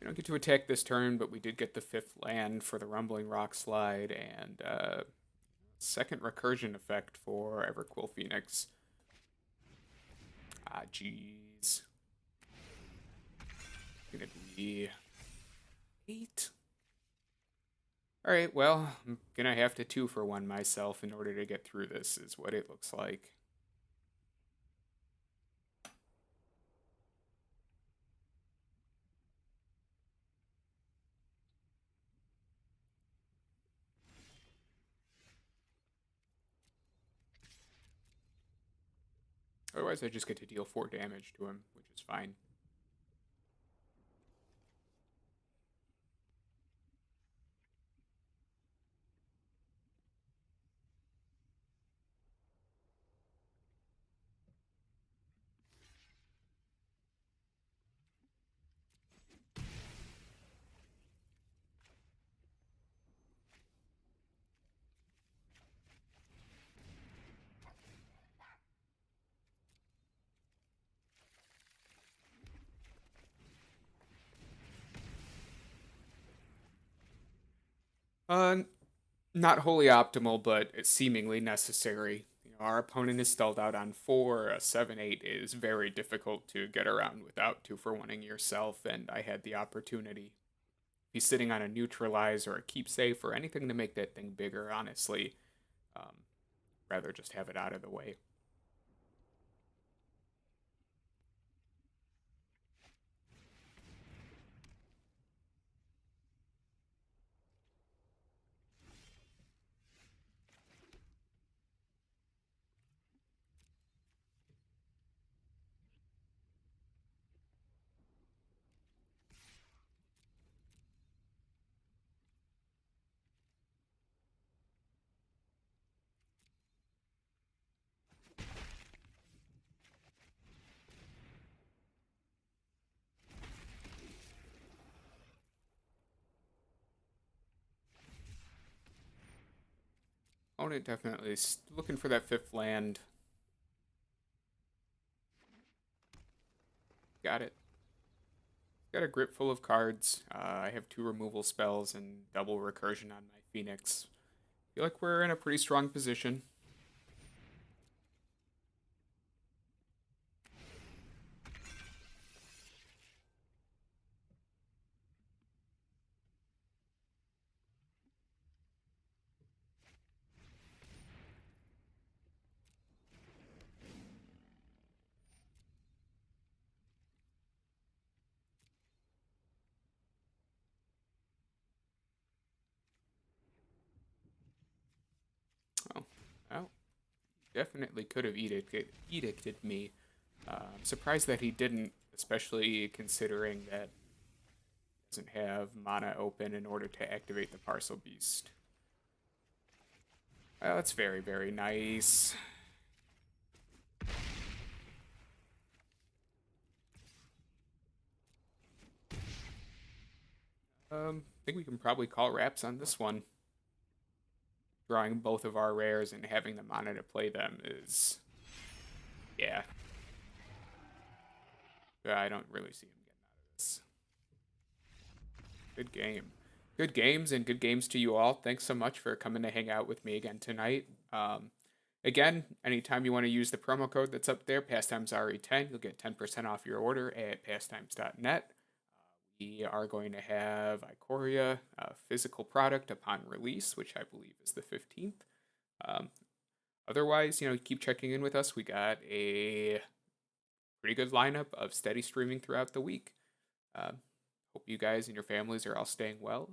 We don't get to attack this turn, but we did get the 5th land for the Rumbling Rock Slide and second recursion effect for Everquill Phoenix. Ah, jeez. Gonna be 8. All right, well, I'm gonna have to 2-for-1 myself in order to get through this, is what it looks like. Otherwise, I just get to deal 4 damage to him, which is fine. Uh, Not wholly optimal, but it's seemingly necessary. Our opponent is stalled out on 4. A 7-8 is very difficult to get around without 2-for-1ing yourself, and I had the opportunity. He's sitting on a neutralize or a keep safe or anything to make that thing bigger, honestly. Um, Rather just have it out of the way. Opponent definitely looking for that 5th land. Got it. Got a grip full of cards. I have 2 removal spells and double recursion on my Phoenix. Feel like we're in a pretty strong position. Oh, well, definitely could have edicted me. I'm surprised that he didn't, especially considering that he doesn't have mana open in order to activate the Parcel Beast. Well, that's very, very nice. I think we can probably call wraps on this one. Drawing both of our rares and having the mana to play them is, yeah. I don't really see him getting out of this. Good game. Good games and good games to you all. Thanks so much for coming to hang out with me again tonight. Again, anytime you want to use the promo code that's up there, pastimesre10, you'll get 10% off your order at pastimes.net. We are going to have Ikoria, physical product upon release, which I believe is the 15th. Um, Otherwise, keep checking in with us. We got a pretty good lineup of steady streaming throughout the week. Uh, Hope you guys and your families are all staying well.